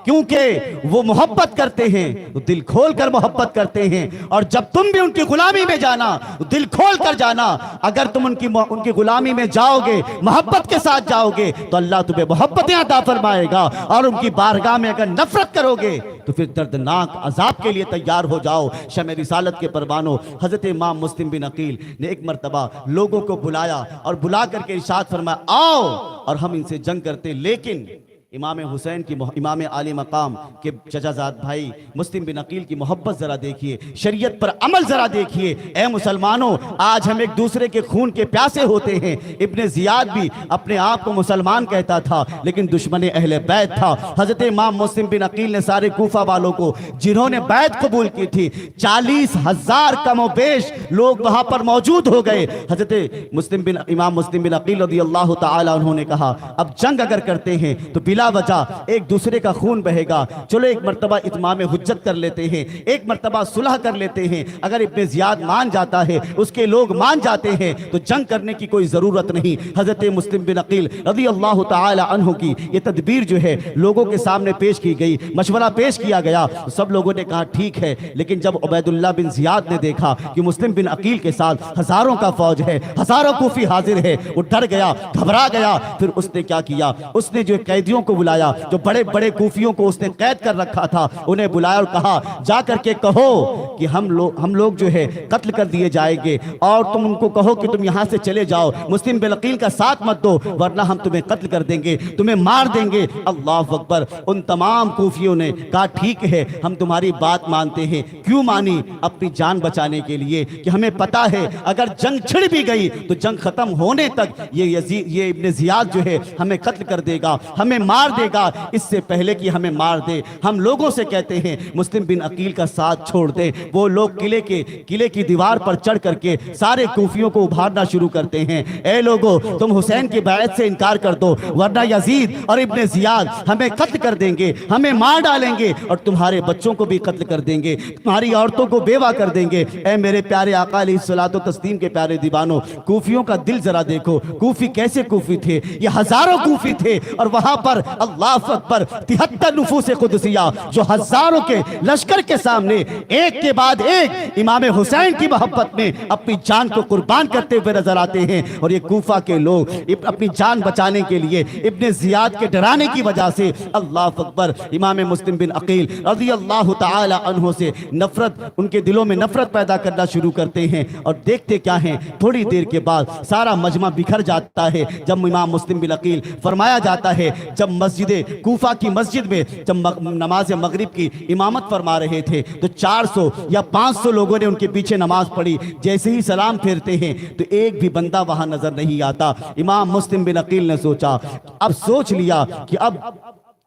S1: کیونکہ وہ محبت کرتے ہیں، وہ دل کھول کر محبت کرتے ہیں، اور جب تم بھی ان کی غلامی میں جانا، دل کھول کر جانا۔ اگر تم ان کی غلامی میں جاؤ گے، محبت کے ساتھ جاؤ گے، تو اللہ تمہیں محبتیں عطا فرمائے گا، اور ان کی بارگاہ میں اگر نفرت کرو گے تو پھر دردناک عذاب کے لیے تیار ہو جاؤ۔ شمع رسالت کے پروانوں، حضرت امام مسلم بن عقیل نے ایک مرتبہ لوگوں کو بلایا اور بلا کر کے ارشاد فرمایا آؤ اور ہم ان سے جنگ کرتے، لیکن امام حسین کی، امام عالی مقام کے چچا زاد بھائی مسلم بن عقیل کی محبت ذرا دیکھیے، شریعت پر عمل ذرا دیکھیے۔ اے مسلمانوں، آج ہم ایک دوسرے کے خون کے پیاسے ہوتے ہیں۔ ابن زیاد بھی اپنے آپ کو مسلمان کہتا تھا، لیکن دشمن اہل بیت تھا۔ حضرت امام مسلم بن عقیل نے سارے کوفہ والوں کو، جنہوں نے بیعت قبول کی تھی، 40,000 کم و بیش لوگ وہاں پر موجود ہو گئے۔ حضرت امام مسلم بن عقیل رضی اللہ تعالی عنہ نے کہا اب جنگ اگر کرتے ہیں تو بلا وجہ ایک دوسرے کا خون بہے گا، چلو ایک مرتبہ اتمام حجت کر لیتے ہیں، ایک مرتبہ صلح کر لیتے ہیں۔ اگر ابن زیاد مان جاتا ہے، اس کے لوگ مان جاتے ہیں، تو جنگ کرنے کی کوئی ضرورت نہیں۔ حضرت مسلم بن عقیل رضی اللہ تعالی عنہ کی یہ تدبیر جو ہے لوگوں کے سامنے پیش کی گئی، مشورہ پیش کیا گیا، سب لوگوں نے کہا ٹھیک ہے۔ لیکن جب عبید اللہ بن زیاد نے دیکھا کہ مسلم بن عقیل کے ساتھ ہزاروں کا فوج ہے، ہزاروں کوفی حاضر ہے، وہ ڈر گیا، گھبرا گیا۔ پھر اس نے کیا کیا؟ اس نے جو قیدیوں کو بلایا، جو بڑے بڑے کوفیوں کو اس نے قید کر رکھا تھا، انہیں بلایا اور کہا جا کر کے کہو کہ ہم لوگ جو ہے قتل کر دیے جائیں گے، اور تم ان کو کہو کہ تم یہاں سے چلے جاؤ، مسلم بن عقیل کا ساتھ مت دو، ورنہ ہم تمہیں قتل کر دیں گے، تمہیں مار دیں گے۔ اللہ اکبر! ان تمام کوفیوں نے کہا ٹھیک ہے، ہم تمہاری بات مانتے ہیں۔ کیوں مانی؟ اپنی جان بچانے کے لیے، کہ ہمیں پتا ہے اگر جنگ چھڑ بھی گئی تو جنگ ختم ہونے تک یہ ابن زیاد جو ہے ہمیں قتل کر دے گا، ہمیں مار دے گا، اس سے پہلے کہ ہمیں مار دے۔ ہم لوگوں سے کہتے ہیں مسلم بن عقیل کا ساتھ چھوڑ دیں۔ وہ لوگ قلعے کی دیوار پر چڑھ کر کے سارے کوفیوں کو ابھارنا شروع کرتے ہیں، اے لوگو تم حسین کی بیعت سے انکار کر دو، ورنہ یزید اور ابن زیاد ہمیں قتل کر دیں گے، ہمیں مار ڈالیں گے، اور تمہارے بچوں کو بھی قتل کر دیں گے، تمہاری عورتوں کو بیوہ کر دیں گے۔ اے میرے پیارے آقا علیہ الصلوۃ والتسلیم کے پیارے دیوانوں، کوفیوں کا دل ذرا دیکھو، کوفی کیسے کوفی تھے؟ یہ ہزاروں کوفی تھے، اور وہاں پر اللہ اکبر 73 نفوس قدسیہ جو ہزاروں کے لشکر کے سامنے ایک کے بعد ایک امام حسین کی محبت میں اپنی جان کو قربان کرتے ہوئے نظر آتے ہیں۔ اور یہ کوفہ کے لوگ اپنی جان بچانے کے لیے ابن زیاد کے ڈرانے کی وجہ سے اللہ اکبر امام مسلم بن عقیل رضی اللہ تعالی عنہ سے نفرت، ان کے دلوں میں نفرت پیدا کرنا شروع کرتے ہیں۔ اور دیکھتے کیا ہیں، تھوڑی دیر کے بعد سارا مجمع بکھر جاتا ہے۔ جب امام مسلم بن عقیل، فرمایا جاتا ہے جب مسجد کوفہ کی مسجد میں جب نماز مغرب کی امامت فرما رہے تھے تو 400 یا 500 لوگوں نے ان کے پیچھے نماز پڑھی۔ جیسے ہی سلام پھیرتے ہیں تو ایک بھی بندہ وہاں نظر نہیں آتا۔ امام مسلم بن عقیل نے سوچا، اب سوچ لیا کہ اب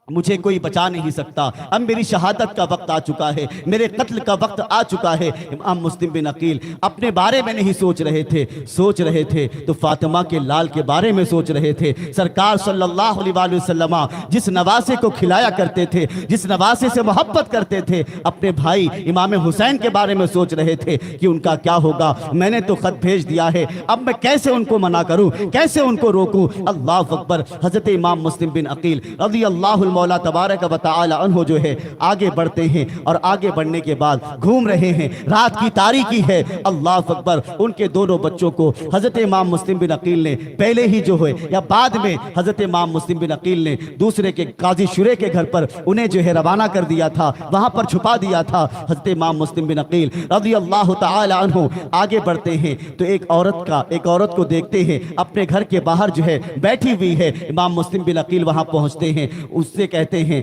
S2: مجھے کوئی بچا نہیں سکتا، اب میری شہادت کا وقت آ چکا ہے، میرے قتل کا وقت آ چکا ہے۔ امام مسلم بن عقیل اپنے بارے میں نہیں سوچ رہے تھے تو فاطمہ کے لال کے بارے میں سوچ رہے تھے۔ سرکار صلی اللہ علیہ وآلہ وسلم جس نواسے کو کھلایا کرتے تھے، جس نواسے سے محبت کرتے تھے، اپنے بھائی امام حسین کے بارے میں سوچ رہے تھے کہ ان کا کیا ہوگا۔ میں نے تو خط بھیج دیا ہے، اب میں کیسے ان کو منع کروں، کیسے ان کو روکوں؟ اللہ اکبر۔ حضرت امام مسلم بن عقیل رضی اللہ مولا تبارک و تعالی عنہ جو ہے آگے بڑھتے ہیں، اور آگے بڑھنے کے بعد گھوم رہے ہیں، رات کی تاریکی ہے۔ اللہ اکبر۔ ان کے دونوں بچوں کو حضرت امام مسلم بن عقیل نے پہلے ہی جو ہے یا بعد میں حضرت امام مسلم بن عقیل نے دوسرے کے قاضی شرح کے گھر پر انہیں جو ہے روانہ کر دیا تھا، وہاں پر چھپا دیا تھا۔ حضرت امام مسلم بن عقیل رضی اللہ تعالی عنہ آگے بڑھتے ہیں تو ایک عورت کو دیکھتے ہیں اپنے گھر کے باہر جو ہے بیٹھی ہوئی ہے۔ امام مسلم بن عقیل وہاں پہنچتے ہیں، اس سے کہتے ہیں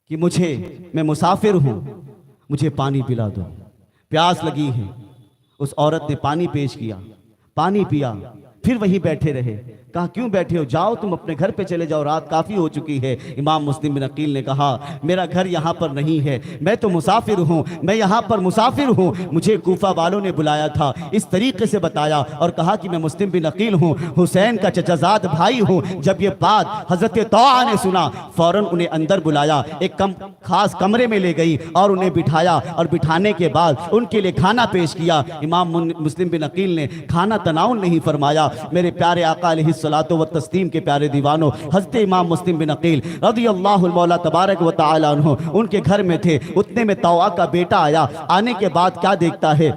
S2: کہ میں مسافر ہوں، مجھے پانی پلا دو، پیاس لگی ہے۔ اس عورت نے پانی پیش کیا، پانی پیا، پھر وہی بیٹھے رہے۔ کہا کیوں بیٹھے ہو، جاؤ تم اپنے گھر پہ چلے جاؤ، رات کافی ہو چکی ہے۔ امام مسلم بن عقیل نے کہا میرا گھر یہاں پر نہیں ہے، میں تو مسافر ہوں، میں یہاں پر مسافر ہوں، مجھے کوفہ والوں نے بلایا تھا، اس طریقے سے بتایا اور کہا کہ میں مسلم بن عقیل ہوں، حسین کا چچا زاد بھائی ہوں۔ جب یہ بات حضرت طوعہ نے سنا، فوراً انہیں اندر بلایا، ایک خاص کمرے میں لے گئی اور انہیں بٹھایا، اور بٹھانے کے بعد ان کے لیے کھانا پیش کیا۔ امام مسلم بن عقیل نے کھانا تناول نہیں فرمایا۔ میرے پیارے آقا علیہ الصلوۃ والتسلیم کے پیارے دیوانوں، حضرت امام مسلم بن عقیل رضی اللہ مولا تبارک و تعالی عنہ ان کے گھر میں تھے، اتنے میں طوعہ کا بیٹا آیا۔ آنے کے بعد کیا دیکھتا ہے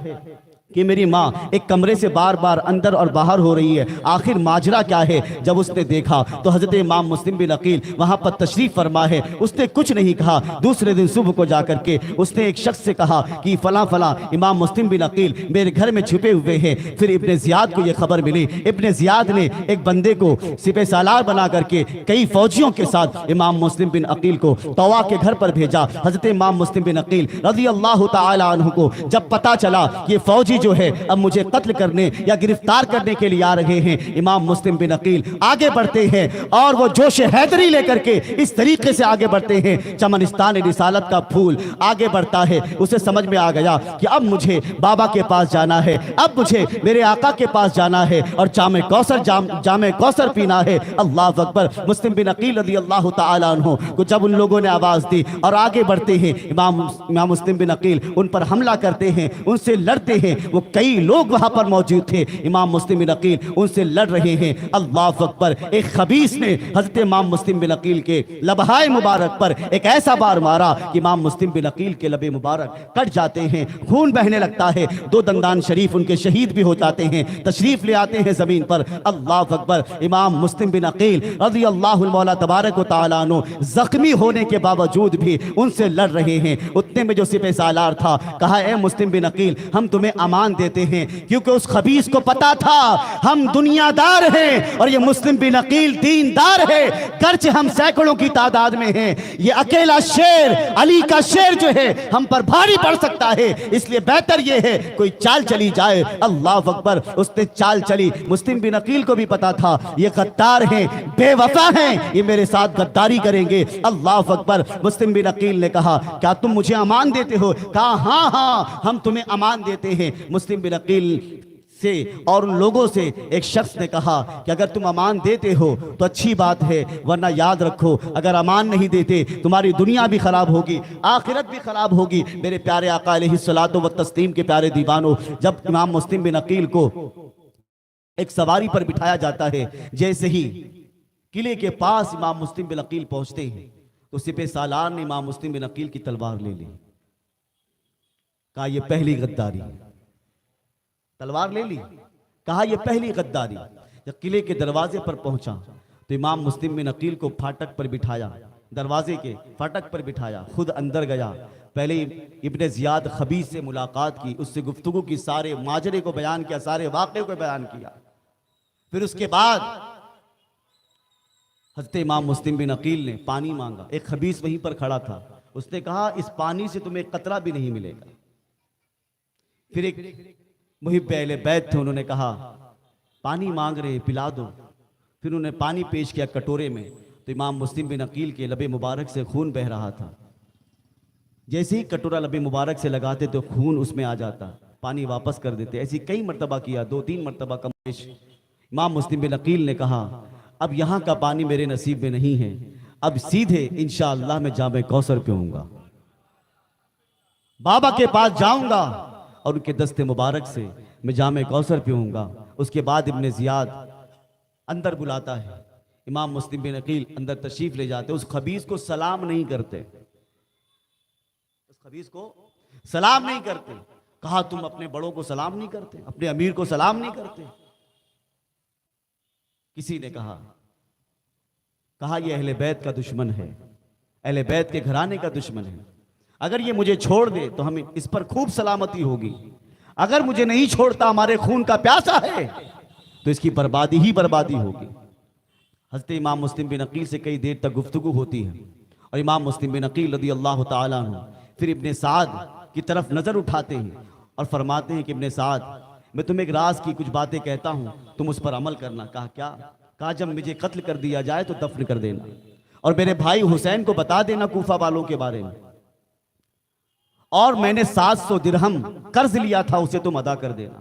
S2: کہ میری ماں ایک کمرے سے بار بار اندر اور باہر ہو رہی ہے، آخر ماجرا کیا ہے؟ جب اس نے دیکھا تو حضرت امام مسلم بن عقیل وہاں پر تشریف فرما ہے۔ اس نے کچھ نہیں کہا۔ دوسرے دن صبح کو جا کر کے اس نے ایک شخص سے کہا کہ فلاں امام مسلم بن عقیل میرے گھر میں چھپے ہوئے ہیں۔ پھر ابن زیاد کو یہ خبر ملی، ابن زیاد نے ایک بندے کو سپہ سالار بنا کر کے کئی فوجیوں کے ساتھ امام مسلم بن عقیل کو طوعہ کے گھر پر بھیجا۔ حضرت امام مسلم بن عقیل رضی اللہ تعالی عنہ کو جب پتا چلا کہ فوجی جو ہے اب مجھے قتل کرنے یا گرفتار کرنے کے لیے آ رہے ہیں، امام مسلم بن عقیل آگے بڑھتے ہیں، اور وہ جوش حیدری لے کر کے اس طریقے سے آگے بڑھتے ہیں۔ چمنستان رسالت کا پھول آگے بڑھتا ہے، اسے سمجھ میں آ گیا کہ اب مجھے بابا کے پاس جانا ہے، اب مجھے میرے آقا کے پاس جانا ہے اور جام کوثر پینا ہے۔ اللہ اکبر۔ مسلم بن عقیل رضی اللہ تعالی عنہ کو جب ان لوگوں نے آواز دی اور آگے بڑھتے ہیں، امام مسلم بن عقیل ان پر حملہ کرتے ہیں، ان سے لڑتے ہیں۔ وہ کئی لوگ وہاں پر موجود تھے، امام مسلم بن عقیل ان سے لڑ رہے ہیں۔ اللہ اکبر۔ ایک خبیث نے حضرت امام مسلم بن عقیل کے لبہائے مبارک پر ایک ایسا بار مارا کہ امام مسلم بن عقیل کے لبے مبارک کٹ جاتے ہیں، خون بہنے لگتا ہے، دو دندان شریف ان کے شہید بھی ہو جاتے ہیں، تشریف لے آتے ہیں زمین پر۔ اللہ اکبر۔ امام مسلم بن عقیل رضی اللہ مولا تبارک و تعالی عنہ زخمی ہونے کے باوجود بھی ان سے لڑ رہے ہیں۔ اتنے میں جو سپہ سالار تھا کہا اے مسلم بن عقیل ہم تمہیں امان دیتے ہیں، کیونکہ اس خبیث کو پتا تھا ہم دنیا دار ہیں اور یہ مسلم بن عقیل دیندار ہے، گرچہ ہم سینکڑوں کی تعداد میں ہیں، یہ اکیلا شیر علی کا شیر جو ہے ہم پر بھاری پڑ سکتا ہے، اس لیے بہتر یہ ہے کوئی چال چلی جائے۔ اللہ اکبر۔ اس نے چال چلی۔ مسلم بن عقیل کو بھی پتا تھا یہ غدار ہیں، بے وفا ہیں، یہ میرے ساتھ غداری کریں گے۔ اللہ اکبر۔ مسلم بن عقیل نے کہا کیا تم مجھے امان دیتے ہو؟ کہا ہاں ہم تمہیں امان دیتے ہیں۔ مسلم بن عقیل سے اور ان لوگوں سے ایک شخص نے کہا کہ اگر تم امان دیتے ہو تو اچھی بات ہے، ورنہ یاد رکھو اگر امان نہیں دیتے تمہاری دنیا بھی خراب ہوگی، آخرت بھی خراب ہوگی۔ میرے پیارے آقا علیہ الصلوۃ والتسلیم کے پیارے دیوانوں، جب امام مسلم بن عقیل کو ایک سواری پر بٹھایا جاتا ہے، جیسے ہی قلعے کے پاس امام مسلم بن عقیل پہنچتے ہیں تو سپہ سالار نے امام مسلم بن عقیل کی تلوار لے لی۔ کہا یہ پہلی غداری، تلوار لے لی، کہا یہ پہلی غداری۔ جب قلعے کے دروازے پر پہنچا تو امام مسلم بن عقیل کو پھاٹک پر بٹھایا، دروازے کے پھاٹک پر بٹھایا، خود اندر گیا۔ پہلے ابن زیاد خبیث سے ملاقات کی، اس سے گفتگو کی، سارے ماجرے کو بیان کیا، سارے واقعے کو بیان کیا۔ پھر اس کے بعد حضرت امام مسلم بن عقیل نے پانی مانگا۔ ایک خبیث وہیں پر کھڑا تھا، اس نے کہا اس پانی سے تمہیں قطرہ بھی نہیں ملے گا۔ پھر ایک محب اہل بیت تھے، انہوں نے کہا پانی مانگ رہے پلا دو۔ پھر انہوں نے پانی پیش کیا کٹورے میں،
S1: تو امام مسلم بن عقیل کے لب مبارک سے خون بہہ رہا تھا. جیسے ہی کٹورا لب مبارک سے لگاتے تو خون اس میں آ جاتا, پانی واپس کر دیتے. ایسی کئی مرتبہ کیا, 2-3 مرتبہ کم بیش. امام مسلم بن عقیل نے کہا اب یہاں کا پانی میرے نصیب میں نہیں ہے, اب سیدھے انشاءاللہ میں جام کوثر پیوں گا, بابا کے پاس جاؤں گا اور ان کے دست مبارک سے میں جام کوثر پیوں گا. اس کے بعد ابن زیاد اندر بلاتا ہے, امام مسلم بن عقیل اندر تشریف لے جاتے. اس خبیث کو سلام نہیں کرتے, اس خبیث کو سلام نہیں کرتے. کہا تم اپنے بڑوں کو سلام نہیں کرتے, اپنے امیر کو سلام نہیں کرتے. کسی نے کہا یہ اہل بیت کا دشمن ہے, اہل بیت کے گھرانے کا دشمن ہے. اگر یہ مجھے چھوڑ دے تو ہمیں اس پر خوب سلامتی ہوگی, اگر مجھے نہیں چھوڑتا, ہمارے خون کا پیاسا ہے, تو اس کی بربادی ہی بربادی ہوگی. حضرت امام مسلم بن عقیل سے کئی دیر تک گفتگو ہوتی ہے اور امام مسلم بن عقیل رضی اللہ تعالیٰ عنہ پھر ابن سعد کی طرف نظر اٹھاتے ہیں اور فرماتے ہیں کہ ابن سعد, میں تمہیں ایک راز کی کچھ باتیں کہتا ہوں, تم اس پر عمل کرنا. کہا کیا؟ کہا جب مجھے قتل کر دیا جائے تو دفن کر دینا, اور میرے بھائی حسین کو بتا دینا کوفہ والوں کے بارے میں, اور میں نے 700 درہم قرض لیا تھا اسے تم ادا کر دینا.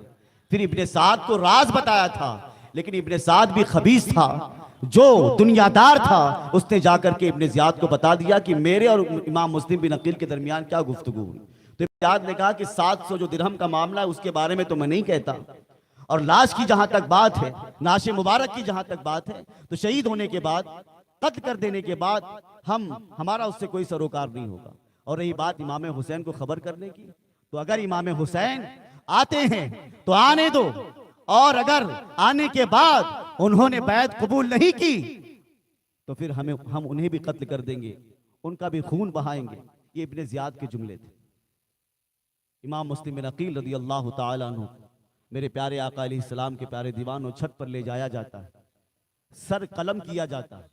S1: پھر ابن سعد کو راز بتایا تھا, لیکن ابن سعد بھی خبیث تھا, جو دنیا دار تھا. اس نے جا کر کے ابن زیاد کو بتا دیا کہ میرے اور امام مسلم بن عقیل کے درمیان کیا گفتگو ہوئی. تو ابن زیاد نے کہا کہ 700 جو درہم کا معاملہ ہے اس کے بارے میں تو میں نہیں کہتا, اور لاش کی جہاں تک بات ہے, نعش مبارک کی جہاں تک بات ہے, تو شہید ہونے کے بعد, قتل کر دینے کے بعد ہمارا اس سے کوئی سروکار نہیں ہوگا. اور رہی بات امام حسین کو خبر کرنے کی, تو اگر امام حسین آتے ہیں تو آنے دو, اور اگر آنے کے بعد انہوں نے بیعت قبول نہیں کی تو پھر ہم انہیں بھی قتل کر دیں گے, ان کا بھی خون بہائیں گے. یہ ابن زیاد کے جملے تھے. امام مسلم بن عقیل رضی اللہ تعالیٰ عنہ, میرے پیارے آقا علیہ السلام کے پیارے دیوانوں, چھت پر لے جایا جاتا ہے, سر قلم کیا جاتا ہے,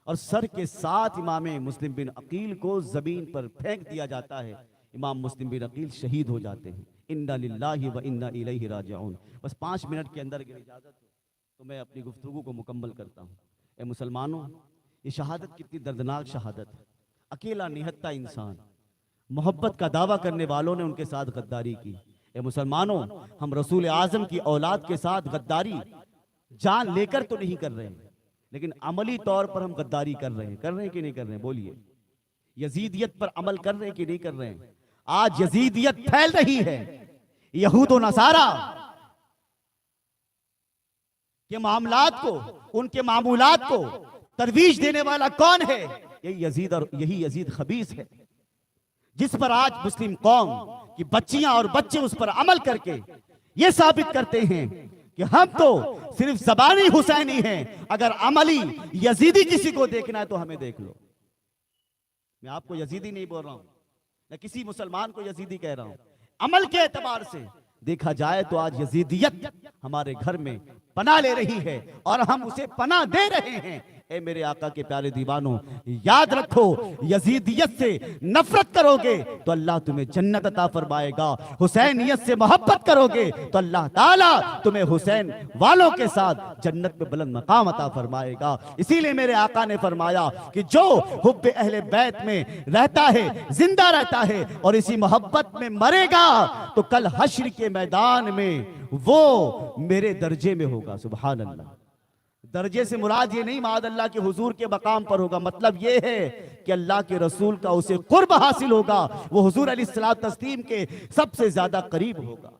S1: اور سر کے ساتھ امام مسلم بن عقیل کو زمین پر پھینک دیا جاتا ہے. امام مسلم بن عقیل شہید ہو جاتے ہیں. انا للہ و انا الیہ راجعون. بس 5 منٹ کے اندر اگر اجازت ہو تو میں اپنی گفتگو کو مکمل کرتا ہوں. اے مسلمانوں, یہ شہادت کتنی دردناک شہادت ہے. اکیلا نہتا انسان, محبت کا دعویٰ کرنے والوں نے ان کے ساتھ غداری کی. اے مسلمانوں, ہم رسول اعظم کی اولاد کے ساتھ غداری جان لے کر تو نہیں کر رہے ہیں, لیکن عملی طور پر ہم غداری کر رہے ہیں کہ نہیں کر رہے ہیں؟ بولیے. یزیدیت پر عمل کر رہے ہیں کہ نہیں کر رہے ہیں؟ آج یزیدیت پھیل رہی ہے. یہود و نصارہ کے معاملات کو, ان کے معمولات کو ترویج دینے والا کون ہے؟ یہی یزید خبیث ہے, جس پر آج مسلم قوم کی بچیاں اور بچے اس پر عمل کر کے یہ ثابت کرتے ہیں کہ ہم تو صرف زبانی حسینی ہیں, اگر عملی یزیدی کسی کو دیکھنا ہے تو ہمیں دیکھ لو. میں آپ کو یزیدی نہیں بول رہا ہوں, نہ کسی مسلمان کو یزیدی کہہ رہا ہوں. عمل کے اعتبار سے دیکھا جائے تو آج یزیدیت ہمارے گھر میں پناہ لے رہی ہے, اور ہم اسے پناہ دے رہے ہیں. اے میرے آقا کے پیارے دیوانوں, یاد رکھو, یزیدیت سے نفرت کرو گے تو اللہ تمہیں جنت عطا فرمائے گا. حسینیت سے محبت کرو گے تو اللہ تعالیٰ تمہیں حسین والوں کے ساتھ جنت میں بلند مقام عطا فرمائے گا. اسی لیے میرے آقا نے فرمایا کہ جو حب اہل بیت میں رہتا ہے, زندہ رہتا ہے, اور اسی محبت میں مرے گا, تو کل حشر کے میدان میں وہ میرے درجے میں ہوگا. سبحان اللہ. درجے سے مراد یہ نہیں معاذ اللہ کے حضور کے مقام پر ہوگا, مطلب یہ ہے کہ اللہ کے رسول کا اسے قرب حاصل ہوگا, وہ حضور علیہ الصلوۃ والتسلیم کے سب سے زیادہ قریب ہوگا.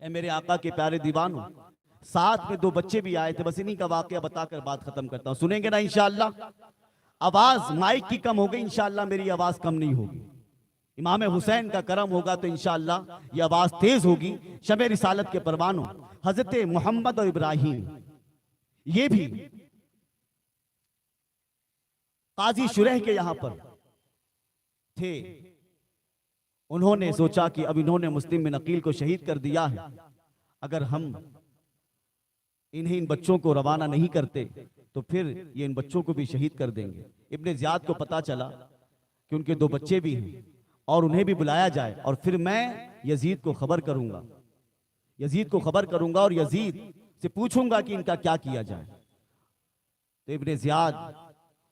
S1: اے میرے آقا کے پیارے دیوانوں, ساتھ میں 2 بچے بھی آئے تھے. بس انہی کا واقعہ بتا کر بات ختم کرتا ہوں, سنیں گے نا انشاءاللہ. آواز مائک کی کم ہو گئی, انشاءاللہ میری آواز کم نہیں ہوگی. امام حسین کا کرم ہوگا تو انشاءاللہ یہ آواز تیز ہوگی. شب رسالت کے پروانوں, حضرت محمد اور ابراہیم یہ بھی قاضی شریح کے یہاں پر تھے. انہوں نے سوچا کہ اب انہوں نے مسلم بن عقیل کو شہید کر دیا ہے, اگر ہم ان بچوں کو روانہ نہیں کرتے تو پھر یہ ان بچوں کو بھی شہید کر دیں گے. ابن زیاد کو پتا چلا کہ ان کے 2 بچے بھی ہیں اور انہیں بھی بلایا جائے, اور پھر میں یزید کو خبر کروں گا اور یزید سے پوچھوں گا کہ ان کا کیا کیا جائے. تو ابن زیاد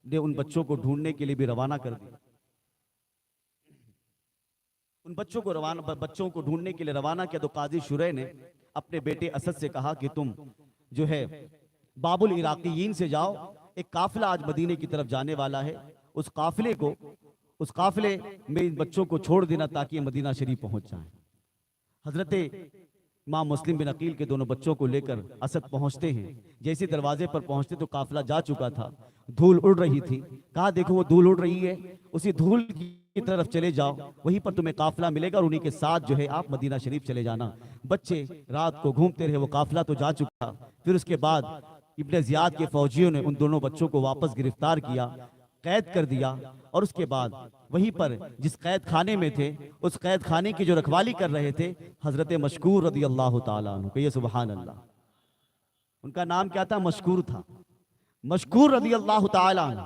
S1: نے ان بچوں کو ڈھونڈنے کے لیے بھی روانہ کر دیا. ان بچوں کو ڈھونڈنے کے لیے روانہ کیا تو قاضی شریح نے اپنے بیٹے اسد سے کہا کہ تم جو ہے باب العراقیین سے جاؤ، ایک قافلہ آج مدینے کی طرف جانے والا ہے، اس قافلے میں ان بچوں کو چھوڑ دینا تاکہ یہ مدینہ شریف پہنچ جائیں. حضرت امام مسلم بن عقیل کے دونوں بچوں کو لے کر اسد پہنچتے ہیں. جیسے دروازے پر پہنچتے تو قافلہ جا چکا تھا، دھول اڑ رہی تھی. کہا دیکھو وہ دھول اڑ رہی ہے، اسی دھول کی طرف چلے جاؤ، وہیں پر تمہیں قافلہ ملے گا اور انہی کے ساتھ جو ہے آپ مدینہ شریف چلے جانا. بچے رات کو گھومتے رہے، وہ قافلہ تو جا چکا. پھر اس کے بعد ابن زیاد کے فوجیوں نے ان دونوں بچوں کو واپس گرفتار کیا، قید کر دیا. اور اس کے بعد وہیں پر جس قید خانے میں تھے، اس قید خانے کی جو رکھوالی کر رہے تھے حضرت مشکور رضی اللہ تعالیٰ عنہ. کہیے سبحان اللہ. ان کا نام کیا تھا؟ مشکور تھا. مشکور رضی اللہ تعالیٰ عنہ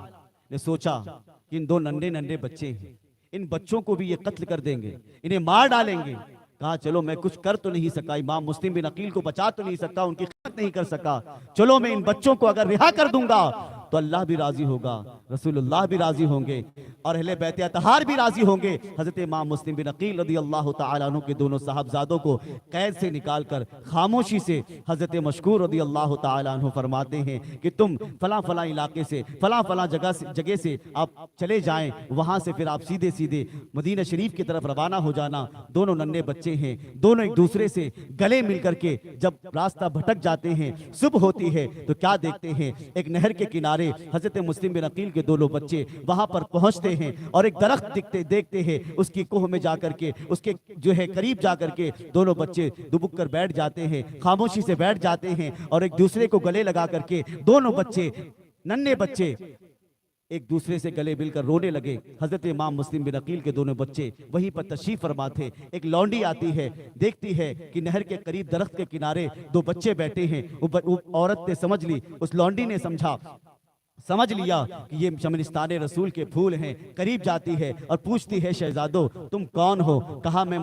S1: نے سوچا کہ ان دو ننھے بچے ہیں، ان بچوں کو بھی یہ قتل کر دیں گے، انہیں مار ڈالیں گے. کہا چلو میں کچھ کر تو نہیں سکا، امام مسلم بن عقیل کو بچا تو نہیں سکا، ان کی خدمت نہیں کر سکا، چلو میں ان بچوں کو اگر رہا کر دوں گا تو اللہ بھی راضی ہوگا، رسول اللہ بھی راضی ہوں گے اور اہل بیت اطہار بھی راضی ہوں گے. حضرت امام مسلم بن عقیل رضی اللہ تعالیٰ عنہ کے دونوں صاحبزادوں کو قید سے نکال کر خاموشی سے حضرت مشکور رضی اللہ تعالیٰ عنہ فرماتے ہیں کہ تم فلاں فلاں علاقے سے فلاں جگہ سے آپ چلے جائیں، وہاں سے پھر آپ سیدھے مدینہ شریف کی طرف روانہ ہو جانا. دونوں ننھے بچے ہیں، دونوں ایک دوسرے سے گلے مل کر کے جب راستہ بھٹک جاتے ہیں، صبح ہوتی ہے تو کیا دیکھتے ہیں؟ ایک نہر کے کنارے حضرت مسلم بن عقیل کے دونوں بچے وہاں پر پہنچتے ہیں اور ایک درخت دیکھتے ہیں. اس کی کوہ میں جا کر کے اس کے جو ہے قریب جا کر کے دونوں بچے دبک کر بیٹھ جاتے ہیں، خاموشی سے بیٹھ جاتے ہیں اور ایک دوسرے کو گلے لگا کر کے دونوں بچے، ننھے بچے، ایک دوسرے سے گلے مل کر رونے لگے. حضرت امام مسلم بن عقیل کے دونوں بچے وہیں پر تشریف فرما تھے. ایک لونڈی آتی ہے، دیکھتی ہے کہ نہر کے قریب درخت کے کنارے دو بچے بیٹھے ہیں. وہ عورت نے سمجھ لی، اس لونڈی نے سمجھ لیا کہ یہ چمنستان رسول کے پھول ہیں. قریب جاتی ہے اور پوچھتی ہے شہزادو تم کون ہو؟ کہا ہم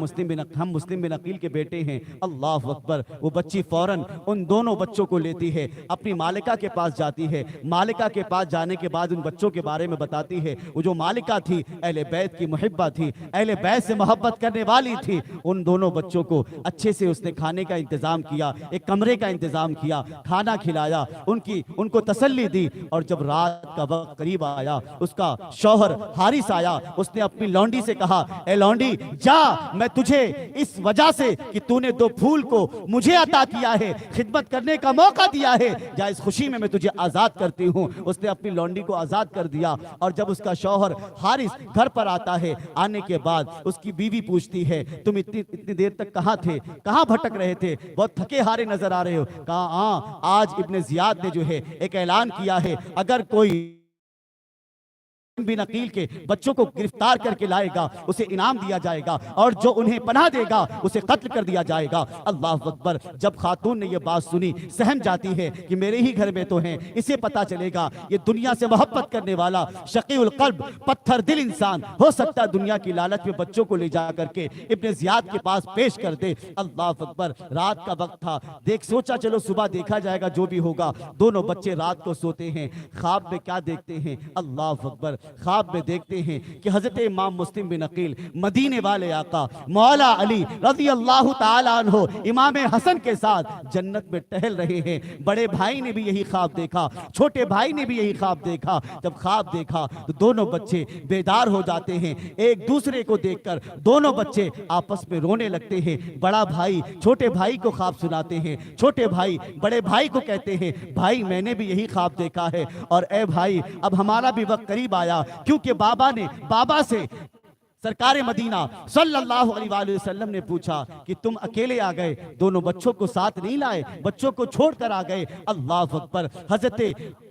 S1: مسلم بن عقیل کے بیٹے ہیں. اللہ اکبر. وہ بچی فوراً ان دونوں بچوں کو لیتی ہے، اپنی مالکہ کے پاس جاتی ہے. مالکہ کے پاس جانے کے بعد ان بچوں کے بارے میں بتاتی ہے. وہ جو مالکہ تھی اہل بیت کی محبہ تھی، اہل بیت سے محبت کرنے والی تھی. ان دونوں بچوں کو اچھے سے اس نے کھانے کا انتظام کیا، ایک کمرے کا انتظام کیا، کھانا کھلایا، ان کو تسلی دی. اور جب رات کا وقت قریب آیا، اس کا شوہر حارث آیا. اس نے اپنی لونڈی سے کہا اے لونڈی جا، میں تجھے اس وجہ سے کہ تو نے دو پھول کو مجھے عطا کیا ہے، خدمت کرنے کا موقع دیا ہے، جا اس خوشی میں تجھے آزاد کرتی ہوں. اس نے اپنی لونڈی کو آزاد کر دیا. اور جب اس کا شوہر حارث گھر پر آتا ہے، آنے کے بعد اس کی بیوی پوچھتی ہے تم اتنی دیر تک کہاں تھے، کہاں بھٹک رہے تھے، بہت تھکے ہارے نظر آ رہے ہو. کہا ہاں آج ابن زیاد نے جو ہے ایک اعلان کیا ہے، اگر کوئی بن عقیل کے بچوں کو گرفتار کر کے لائے گا اسے انعام دیا جائے گا، اور جو انہیں پناہ دے گا اسے قتل کر دیا جائے گا. اللہ اکبر. جب خاتون نے یہ بات سنی سہم جاتی ہے کہ میرے ہی گھر میں تو ہیں، اسے پتا چلے گا یہ دنیا سے محبت کرنے والا شقی القلب پتھر دل انسان ہو سکتا ہے دنیا کی لالچ میں بچوں کو لے جا کر کے ابن زیاد کے پاس پیش کر دے. اللہ اکبر. رات کا وقت تھا، سوچا چلو صبح دیکھا جائے گا جو بھی ہوگا. دونوں بچے رات کو سوتے ہیں. خواب میں کیا دیکھتے ہیں؟ اللہ اکبر. خواب میں دیکھتے ہیں کہ حضرت امام مسلم بن عقیل مدینے والے آقا مولا علی رضی اللہ تعالیٰ عنہ امام حسن کے ساتھ جنت میں ٹہل رہے ہیں. بڑے بھائی نے بھی یہی خواب دیکھا، چھوٹے بھائی نے بھی یہی خواب دیکھا. جب خواب دیکھا تو دونوں بچے بیدار ہو جاتے ہیں. ایک دوسرے کو دیکھ کر دونوں بچے آپس میں رونے لگتے ہیں. بڑا بھائی چھوٹے بھائی کو خواب سناتے ہیں، چھوٹے بھائی بڑے بھائی کو کہتے ہیں بھائی میں نے بھی یہی خواب دیکھا ہے، اور اے بھائی اب ہمارا بھی وقت قریب آیا. کیونکہ بابا سے سرکار مدینہ صلی اللہ علیہ وآلہ وسلم نے پوچھا کہ تم اکیلے آ گئے، دونوں بچوں کو ساتھ نہیں لائے، بچوں کو چھوڑ کر آ گئے. اللہ اکبر. حضرت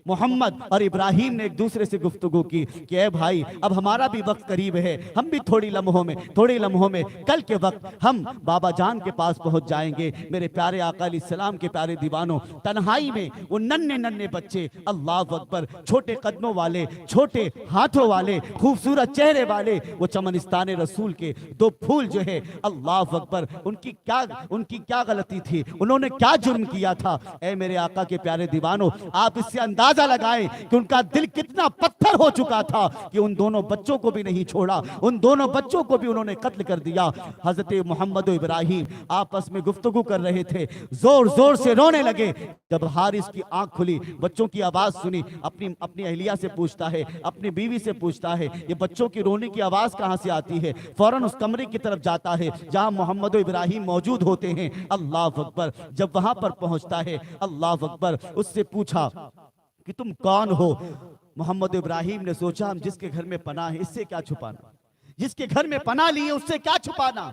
S1: محمد اور ابراہیم نے ایک دوسرے سے گفتگو کی کہ اے بھائی اب ہمارا بھی وقت قریب ہے، ہم بھی تھوڑی لمحوں میں کل کے وقت ہم بابا جان کے پاس پہنچ جائیں گے. میرے پیارے آقا علیہ السلام کے پیارے دیوانوں، تنہائی میں وہ ننھے بچے، اللہ اکبر، چھوٹے قدموں والے، چھوٹے ہاتھوں والے، خوبصورت چہرے والے، وہ چمنستان رسول کے دو پھول جو ہے، اللہ اکبر، ان کی کیا غلطی تھی، انہوں نے کیا جرم کیا تھا؟ اے میرے آقا کے پیارے دیوانوں، آپ اس سے اندازہ
S2: اندازہ لگائیں کہ ان کا دل کتنا پتھر ہو چکا تھا کہ ان دونوں بچوں کو بھی نہیں چھوڑا، ان دونوں بچوں کو بھی انہوں نے قتل کر دیا۔ حضرت محمد و ابراہیم آپس میں گفتگو کر رہے تھے، زور زور سے رونے لگے۔ جب حارث کی آنکھ کھلی، بچوں کی آواز سنی، اپنی اہلیہ سے پوچھتا ہے، اپنی بیوی سے پوچھتا ہے یہ بچوں کی رونے کی آواز کہاں سے آتی ہے؟ فوراً اس کمرے کی طرف جاتا ہے جہاں محمد و ابراہیم موجود ہوتے ہیں۔ اللہ اکبر، جب وہاں پر پہنچتا ہے، اللہ اکبر، اس سے پوچھا کہ تم کون ہو؟ محمد و ابراہیم نے سوچا ہم جس کے گھر میں پناہ ہے اس سے کیا چھپانا، جس کے گھر میں پناہ لیے اس سے کیا چھپانا۔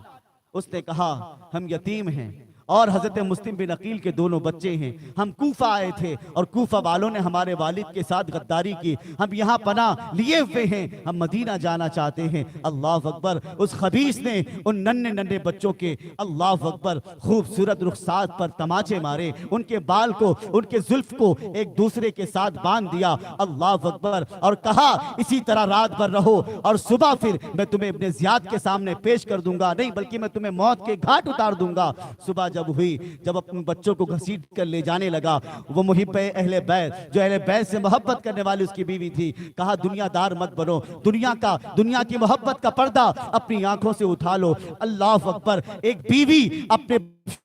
S2: اس نے کہا ہم یتیم ہیں اور حضرت مسلم بن عقیل کے دونوں بچے ہیں، ہم کوفہ آئے تھے اور کوفہ والوں نے ہمارے والد کے ساتھ غداری کی، ہم یہاں پناہ لیے ہوئے ہیں، ہم مدینہ جانا چاہتے ہیں۔ اللہ اکبر، اس خبیث نے ان ننھے ننھے بچوں کے اللہ اکبر خوبصورت رخسات پر تماچے مارے، ان کے بال کو، ان کے زلف کو ایک دوسرے کے ساتھ باندھ دیا، اللہ اکبر، اور کہا اسی طرح رات بھر رہو اور صبح پھر میں تمہیں ابن زیاد کے سامنے پیش کر دوں گا، نہیں بلکہ میں تمہیں موت کے گھاٹ اتار دوں گا۔ صبح جب ہوئی، جب اپنے بچوں کو گھسیٹ کر لے جانے لگا، وہ محب اہل بیت، جو اہل بیت سے محبت کرنے والی اس کی بیوی تھی، کہا دنیا دار مت بنو، دنیا کی محبت کا پردہ اپنی آنکھوں سے اٹھا لو۔ اللہ اکبر، ایک بیوی اپنے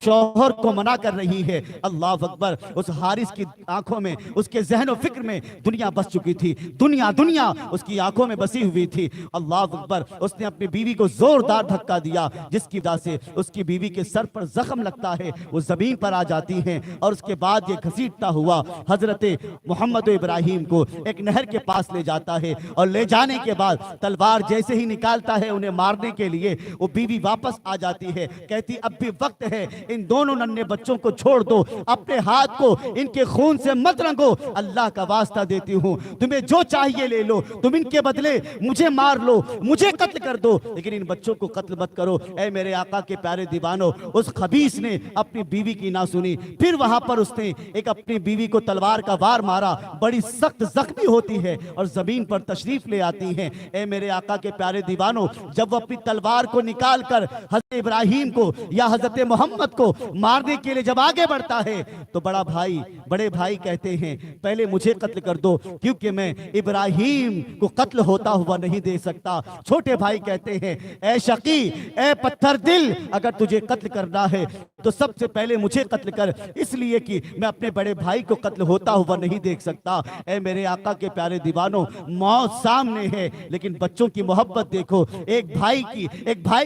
S2: شوہر کو منع کر رہی ہے، اللہ اکبر، اس حارث کی آنکھوں میں، اس کے ذہن و فکر میں دنیا بس چکی تھی، دنیا اس کی آنکھوں میں بسی ہوئی تھی۔ اللہ اکبر، اس نے اپنی بیوی کو زوردار دھکا دیا جس کی وجہ سے اس کی بیوی کے سر پر زخم لگتا ہے، وہ زمین پر آ جاتی ہیں، اور اس کے بعد یہ گھسیٹتا ہوا حضرت محمد و ابراہیم کو ایک نہر کے پاس لے جاتا ہے، اور لے جانے کے بعد تلوار جیسے ہی نکالتا ہے انہیں مارنے کے لیے، وہ بیوی واپس آ جاتی ہے، کہتی اب بھی وقت ہے، ان دونوں ننھے بچوں کو چھوڑ دو، اپنے ہاتھ کو ان کے خون سے مت رنگو، اللہ کا واسطہ دیتی ہوں، تمہیں جو چاہیے لے لو، تم ان کے بدلے مجھے مار لو، مجھے قتل کر دو، لیکن ان بچوں کو قتل مت کرو۔ اے میرے آقا کے پیارے دیوانوں، اس خبیث نے اپنی بیوی کی نہ سنی، پھر وہاں پر اس نے ایک اپنی بیوی کو تلوار کا وار مارا، بڑی سخت زخمی ہوتی ہے اور زمین پر تشریف لے آتی ہیں۔ اے میرے آقا کے پیارے دیوانوں، جب وہ اپنی تلوار کو نکال کر حضرت ابراہیم کو یا حضرت محمد کو مارنے کے لیے جب آگے بڑھتا ہے تو بڑے بھائی کہتے ہیں پہلے مجھے قتل کر دو، کیونکہ میں ابراہیم کو قتل ہوتا ہوا نہیں دے سکتا۔ چھوٹے بھائی کہتے ہیں اے شقی، اے پتھر دل، اگر تجھے قتل کرنا ہے تو سب سے پہلے مجھے قتل کر، اس لیے کہ میں اپنے بڑے بھائی کو قتل ہوتا ہوا نہیں دیکھ سکتا۔ اے میرے آقا کے پیارے دیوانوں، موت سامنے ہے لیکن بچوں کی محبت دیکھو، ایک بھائی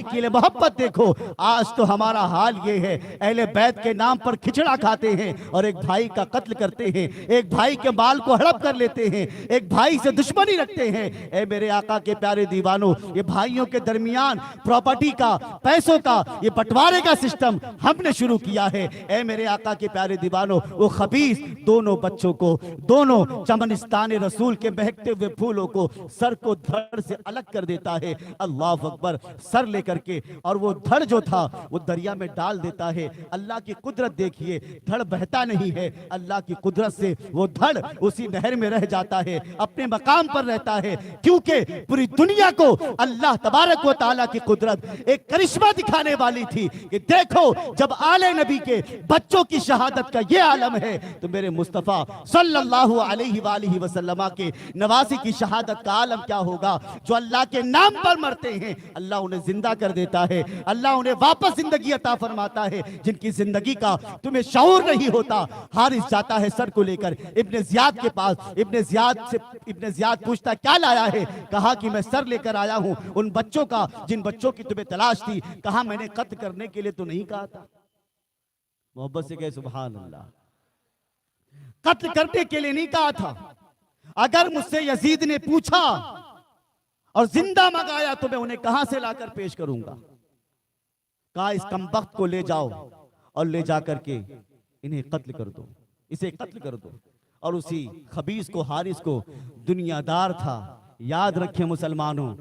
S2: کے لیے محبت دیکھو۔ آج تو ہمارا حال یہ ہے، اہل بیت کے نام پر کھچڑا کھاتے ہیں اور ایک بھائی کا قتل کرتے ہیں، ایک بھائی کے مال کو ہڑپ کر لیتے ہیں، ایک بھائی سے دشمنی رکھتے ہیں۔ اے میرے آقا کے پیارے دیوانوں، یہ بھائیوں کے درمیان پراپرٹی کا، پیسوں کا، یہ بٹوارے کا سسٹم ہم نے شروع کیا ہے۔ اے میرے آقا کے پیارے دیوانوں، وہ خبیث دونوں بچوں کو، دونوں چمنستان رسول کے مہکتے ہوئے پھولوں کو سر کو دھڑ سے الگ کر دیتا ہے، اللہ اکبر، سر لے کر کے، اور وہ دھڑ جو تھا وہ دریا میں ڈال دیتا ہے۔ اللہ کی قدرت دیکھیے، دھڑ بہتا نہیں ہے، اللہ کی قدرت سے وہ دھڑ اسی نہر میں رہ جاتا ہے، اپنے مقام پر رہتا ہے، کیونکہ پوری دنیا کو اللہ تبارک و تعالیٰ کی قدرت ایک کرشمہ دکھانے والی تھی کہ دیکھو جب آل نبی کے بچوں کی شہادت کا یہ عالم ہے تو میرے مصطفیٰ صلی اللہ علیہ وآلہ وسلم کے نواسی کی شہادت کا عالم کیا ہوگا۔ جو اللہ کے نام پر مرتے ہیں اللہ انہیں زندہ کر دیتا ہے، اللہ انہیں واپس زندگی عطا فرماتا ہے، جن کی زندگی کا تمہیں شعور نہیں ہوتا۔ حارث جاتا ہے سر کو لے کر ابن زیاد کے پاس، ابن زیاد پوچھتا کیا لایا ہے؟ کہا کہ میں سر لے کر آیا ہوں ان بچوں کا جن بچوں کی تمہیں تلاش تھی۔ کہا میں نے قتل کرنے کے لیے تو نہیں کہا تھا؟ محبت سے کہے سبحان اللہ، قتل کرنے کے لیے نہیں کہا تھا۔ اگر مجھ سے یزید نے پوچھا اور زندہ منگایا تو میں انہیں کہاں سے لا کر پیش کروں گا؟ کہا اس کمبخت کو لے جاؤ اور لے جا کر کے انہیں قتل کر دو، اسے قتل کر دو۔ اور اسی خبیث کو، حارث کو، دنیا دار تھا۔ یاد رکھیں مسلمانوں،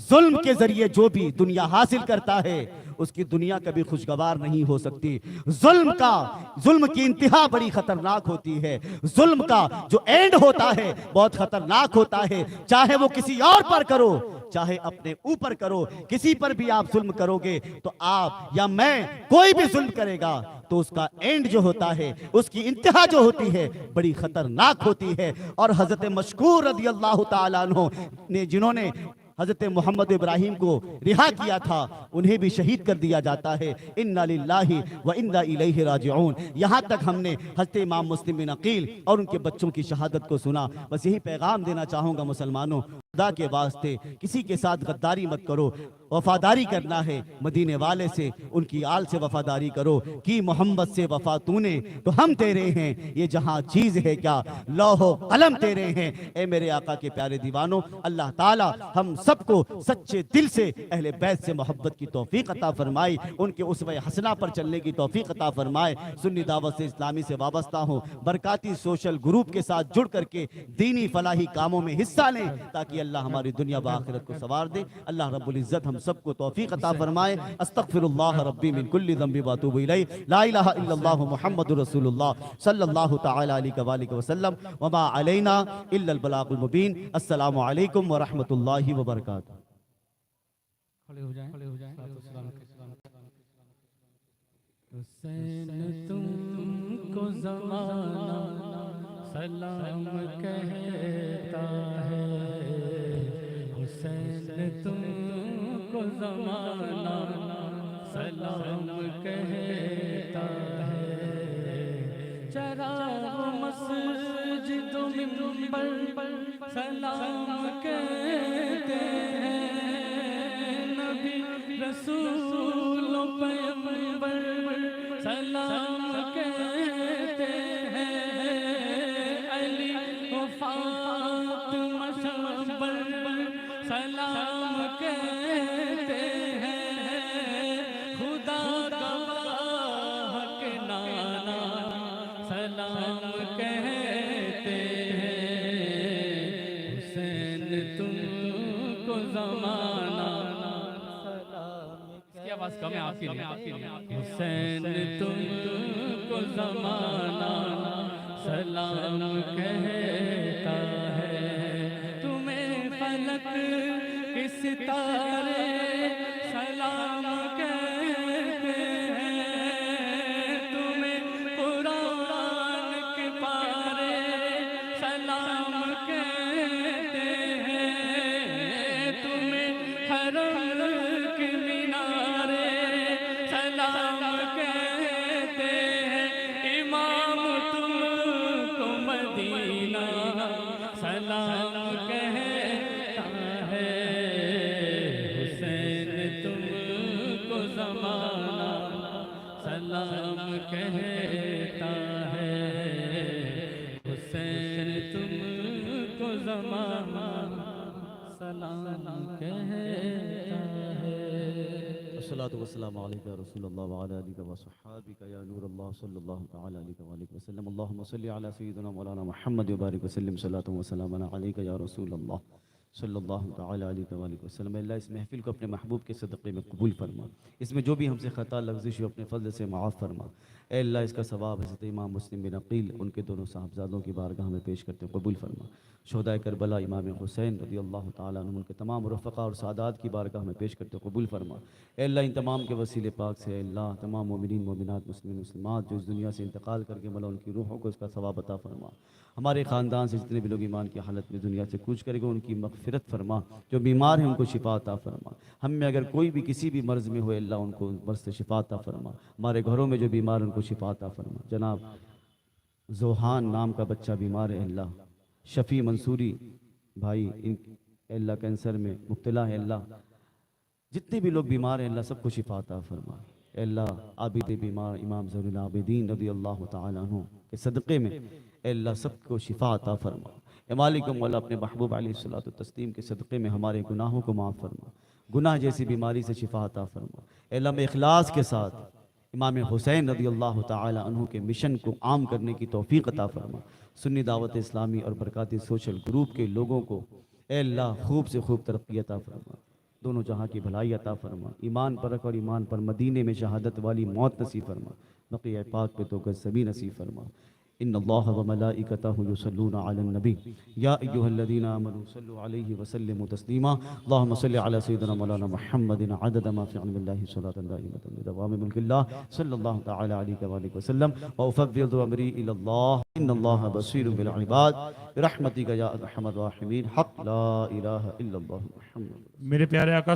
S2: ظلم کے ذریعے جو بھی دنیا حاصل کرتا ہے اس کی دنیا کبھی خوشگوار نہیں ہو سکتی۔ ظلم کی انتہا بڑی خطرناک ہوتی ہے، ظلم کا جو اینڈ ہوتا ہے بہت خطرناک ہوتا ہے، چاہے وہ کسی اور پر کرو، چاہے اپنے اوپر کرو، کسی پر بھی آپ ظلم کرو گے تو آپ یا میں کوئی بھی ظلم کرے گا تو اس کا اینڈ جو ہوتا ہے، اس کی انتہا جو ہوتی ہے بڑی خطرناک ہوتی ہے۔ اور حضرت مشکور رضی اللہ تعالیٰ عنہ نے، جنہوں نے حضرت محمد ابراہیم کو رہا کیا تھا، انہیں بھی شہید کر دیا جاتا ہے۔ انا للہ و انا الیہ راجعون۔ یہاں تک ہم نے حضرت امام مسلم بن عقیل اور ان کے بچوں کی شہادت کو سنا۔ بس یہی پیغام دینا چاہوں گا مسلمانوں، خدا کے واسطے کسی کے ساتھ غداری مت کرو، وفاداری کرنا ہے مدینے والے سے، ان کی آل سے وفاداری کرو۔ کی محمد سے وفا تو نے تو ہم تیرے ہیں، یہ جہاں چیز ہے کیا لوح و قلم تیرے ہیں۔ اے میرے آقا کے پیارے دیوانوں، اللہ تعالی ہم سب کو سچے دل سے اہل بیت سے محبت کی توفیق عطا فرمائے، ان کے اسوہ حسنہ پر چلنے کی توفیق عطا فرمائے۔ سنی دعوت سے اسلامی سے وابستہ ہوں، برکاتی سوشل گروپ کے ساتھ جڑ کر کے دینی فلاحی کاموں میں حصہ لیں، تاکہ اللہ ہماری دنیا و آخرت کو سنوار دے۔ اللہ رب العزت ہم سب کو توفیق عطا فرمائے۔ استغفر اللہ ربی من کل ذنب واتوب الیہ، لا الہ الا اللہ محمد رسول اللہ صلی اللہ تعالی علیہ وآلہ وسلم، وما علینا الا البلاغ المبین۔ السلام علیکم ورحمۃ اللہ وبرکاتہ۔
S3: کھڑے ہو جائیں، حسین تم کو زمانہ سلام کہتا ہے، حسین تم کو زمانہ سلام کہتا ہے، چراغ مسجد و منبر سلام کہتے ہیں، نبی رسول و پیغمبر سلام کہتے ہیں، علی و فاطمہ شبر سلام کہتے ہیں، خدا گواہ کے نانا سلام کہتے ہیں، حسین تم کو زمانہ اس کی آواز کم ہے آپ کے لیے، حسین تم کو زمانہ سلام کہتا ہے، تمہیں فلک کے ستارے سلام کہتے ہیں، تمہیں قرآن کے پارے سلام کہتے ہیں، تمہیں حرم کے مینارے سلام کہتے ہیں، امام تم کو مدینہ سلام کہتا ہے، حسین تم کو زمانہ سلام کہتا ہے، حسین تم کو زمانہ سلام کہتا ہے۔
S1: الصلاة والسلام علیکہ یا رسول اللہ وعلی آلہ وصحابہ یا نور اللہ صلی اللہ تعالی علیہ وآلہ وسلم، اللہم صلی علی سیدنا مولانا محمد وبارک وسلم، صلاۃ و سلام علیکہ یا رسول اللہ صلی اللہ تعالی علیہ وآلہ وسلم۔ اللہ اس محفل کو اپنے محبوب کے صدقے میں قبول فرما، اس میں جو بھی ہم سے خطا لغزش ہو اپنے فضل سے معاف فرما۔ اے اللہ اس کا ثواب حضرت امام مسلم بن عقیل ان کے دونوں صاحبزادوں کی بارگاہ میں پیش کرتے قبول فرما، شہداء کربلا امام حسین رضی اللہ تعالیٰ عنہ ان کے تمام رفقا اور سادات کی بارگاہ میں پیش کرتے قبول فرما۔ اے اللہ ان تمام کے وسیلے پاک سے اے اللہ تمام مومنین مومنات مسلمین مسلمات جو اس دنیا سے انتقال کر کے مولا ان کی روحوں کو اس کا ثواب عطا فرما۔ ہمارے خاندان سے جتنے بھی لوگ ایمان کی حالت میں دنیا سے کوچ کرے گا ان کی مغفرت فرما، جو بیمار ہیں ان کو شفا عطا فرما۔ ہم میں اگر کوئی بھی کسی بھی مرض میں ہوئے اللہ ان کو مرض سے شفا عطا فرما، ہمارے گھروں میں جو بیمار ہیں ان کو شفا عطا فرما۔ جناب زوہان نام کا بچہ بیمار ہے اللہ، شفیع منصوری بھائی اے اللہ کینسر میں مبتلا ہے اللہ، جتنے بھی لوگ بیمار ہیں اللہ سب کو شفا عطا فرما۔ اے اللہ عابد بیمار امام زین العابدین رضی اللہ تعالیٰ عنہ کے صدقے میں اے اللہ سب کو شفا عطا فرما۔ اے مالک و مولا اپنے محبوب علیہ الصلوۃ والتسلیم کے صدقے میں ہمارے گناہوں کو معاف فرما، گناہ جیسی بیماری سے شفا عطا فرما۔ اے اللہ میں اخلاص کے ساتھ امام حسین رضی اللہ تعالی عنہ کے مشن کو عام کرنے کی توفیق عطا فرما۔ سنی دعوت اسلامی اور برکاتی سوشل گروپ کے لوگوں کو اے اللہ خوب سے خوب ترقی عطا فرما، دونوں جہاں کی بھلائی عطا فرما، ایمان پر رکھ اور ایمان پر مدینے میں شہادت والی موت نصیب فرما، بقیہ پاک پہ تو گز زمین نصیب فرما۔ ان اللہ و ملائکتہ یصلون علی النبی یا ایھا الذین آمنوا صلوا علیہ وسلموا تسلیما اللہم صل علی سیدنا مولانا محمد عدد ما فی علم اللہ صلاۃ دائمۃ بدوام ملک اللہ صلی اللہ تعالی علیہ وآلہ وسلم وافوض امری الی اللہ ان اللہ بصیر بالعباد برحمتک یا ارحم الراحمین حق لا الہ الا اللہ محمد
S4: میرے پیارے آقا